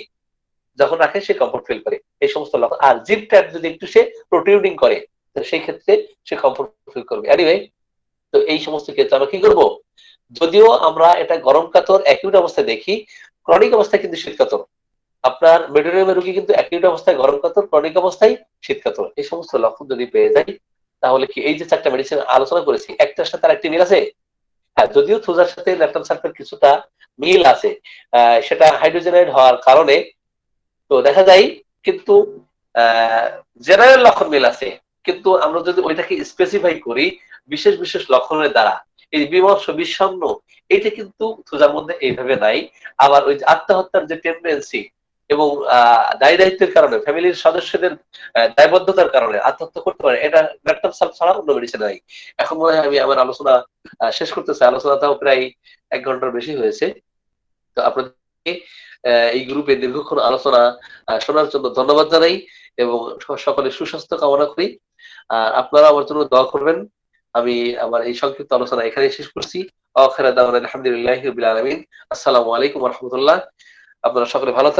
যখন রাখে সে কমফোর্ট ফিল করে। এই সমস্ত লক্ষণ। আর জিপ ট্যাপ যদি একটু সে প্রোটিউডিং করে তো সেই ক্ষেত্রে সে কমফোর্ট ফিল করবে। এনিওয়ে, তো এই সমস্ত ক্ষেত্রে আমরা কি করব, যদিও আমরা এটা গরম কাতর অ্যাকিউট অবস্থায় দেখি, ক্রনিক অবস্থায় কিন্তু শীত কাতর। আপনার মেডোরিয়ামের রোগী কিন্তু অ্যাকিউট অবস্থায় গরম কাতর, ক্রনিক অবস্থায় শীত কাতর। এই সমস্ত লক্ষণ যদি পেয়ে যাই তাহলে কি এই যে 4টা মেডিসিন আলোচনা করেছি একটার সাথে আরেকটি মিল আছে? হ্যাঁ, যদিও থুজার সাথে ল্যাকটাম সালফেট কিছুটা মিল আছে, সেটা হাইড্রোজেনাইড হওয়ার কারণে, তো দেখা যায় কিন্তু জেনারেল লক্ষণ মিল আছে। কিন্তু আমরা যদি ওইটাকে স্পেসিফাই করি বিশেষ বিশেষ লক্ষণের দ্বারা, এই বিমর্ষ বিষণ্ণ এটা কিন্তু থুজার মধ্যে এইভাবে নাই। আবার ওই যে আত্মহত্যার যে টেন্ডেন্সি এবং দায়ী দায়িত্বের কারণে ফ্যামিলির সদস্যদের দায়বদ্ধতার কারণে আত্মহত্যা করতে পারে, এটা ল্যাকটাম সালফেট ছাড়া অন্য মেডিসিন নাই। এখন মনে হয় আমি আমার আলোচনা শেষ করতে চাই। আলোচনাটাও প্রায় 1 ঘন্টার বেশি হয়েছে। তো আপনাদেরকে এই গ্রুপে দীর্ঘক্ষণ আলোচনা শোনার জন্য ধন্যবাদ জানাই এবং সকলের সুস্বাস্থ্য কামনা করি। আর আপনারা আমার জন্য দোয়া করবেন। আমি আমার এই সংক্ষিপ্ত আলোচনা এখানেই শেষ করছি। আখিরা দাওয়ানা আলহামদুলিল্লাহি রাব্বিল আলামিন। আসসালামু আলাইকুম ওয়া রাহমাতুল্লাহ। আপনারা সকলে ভালো থাকবেন।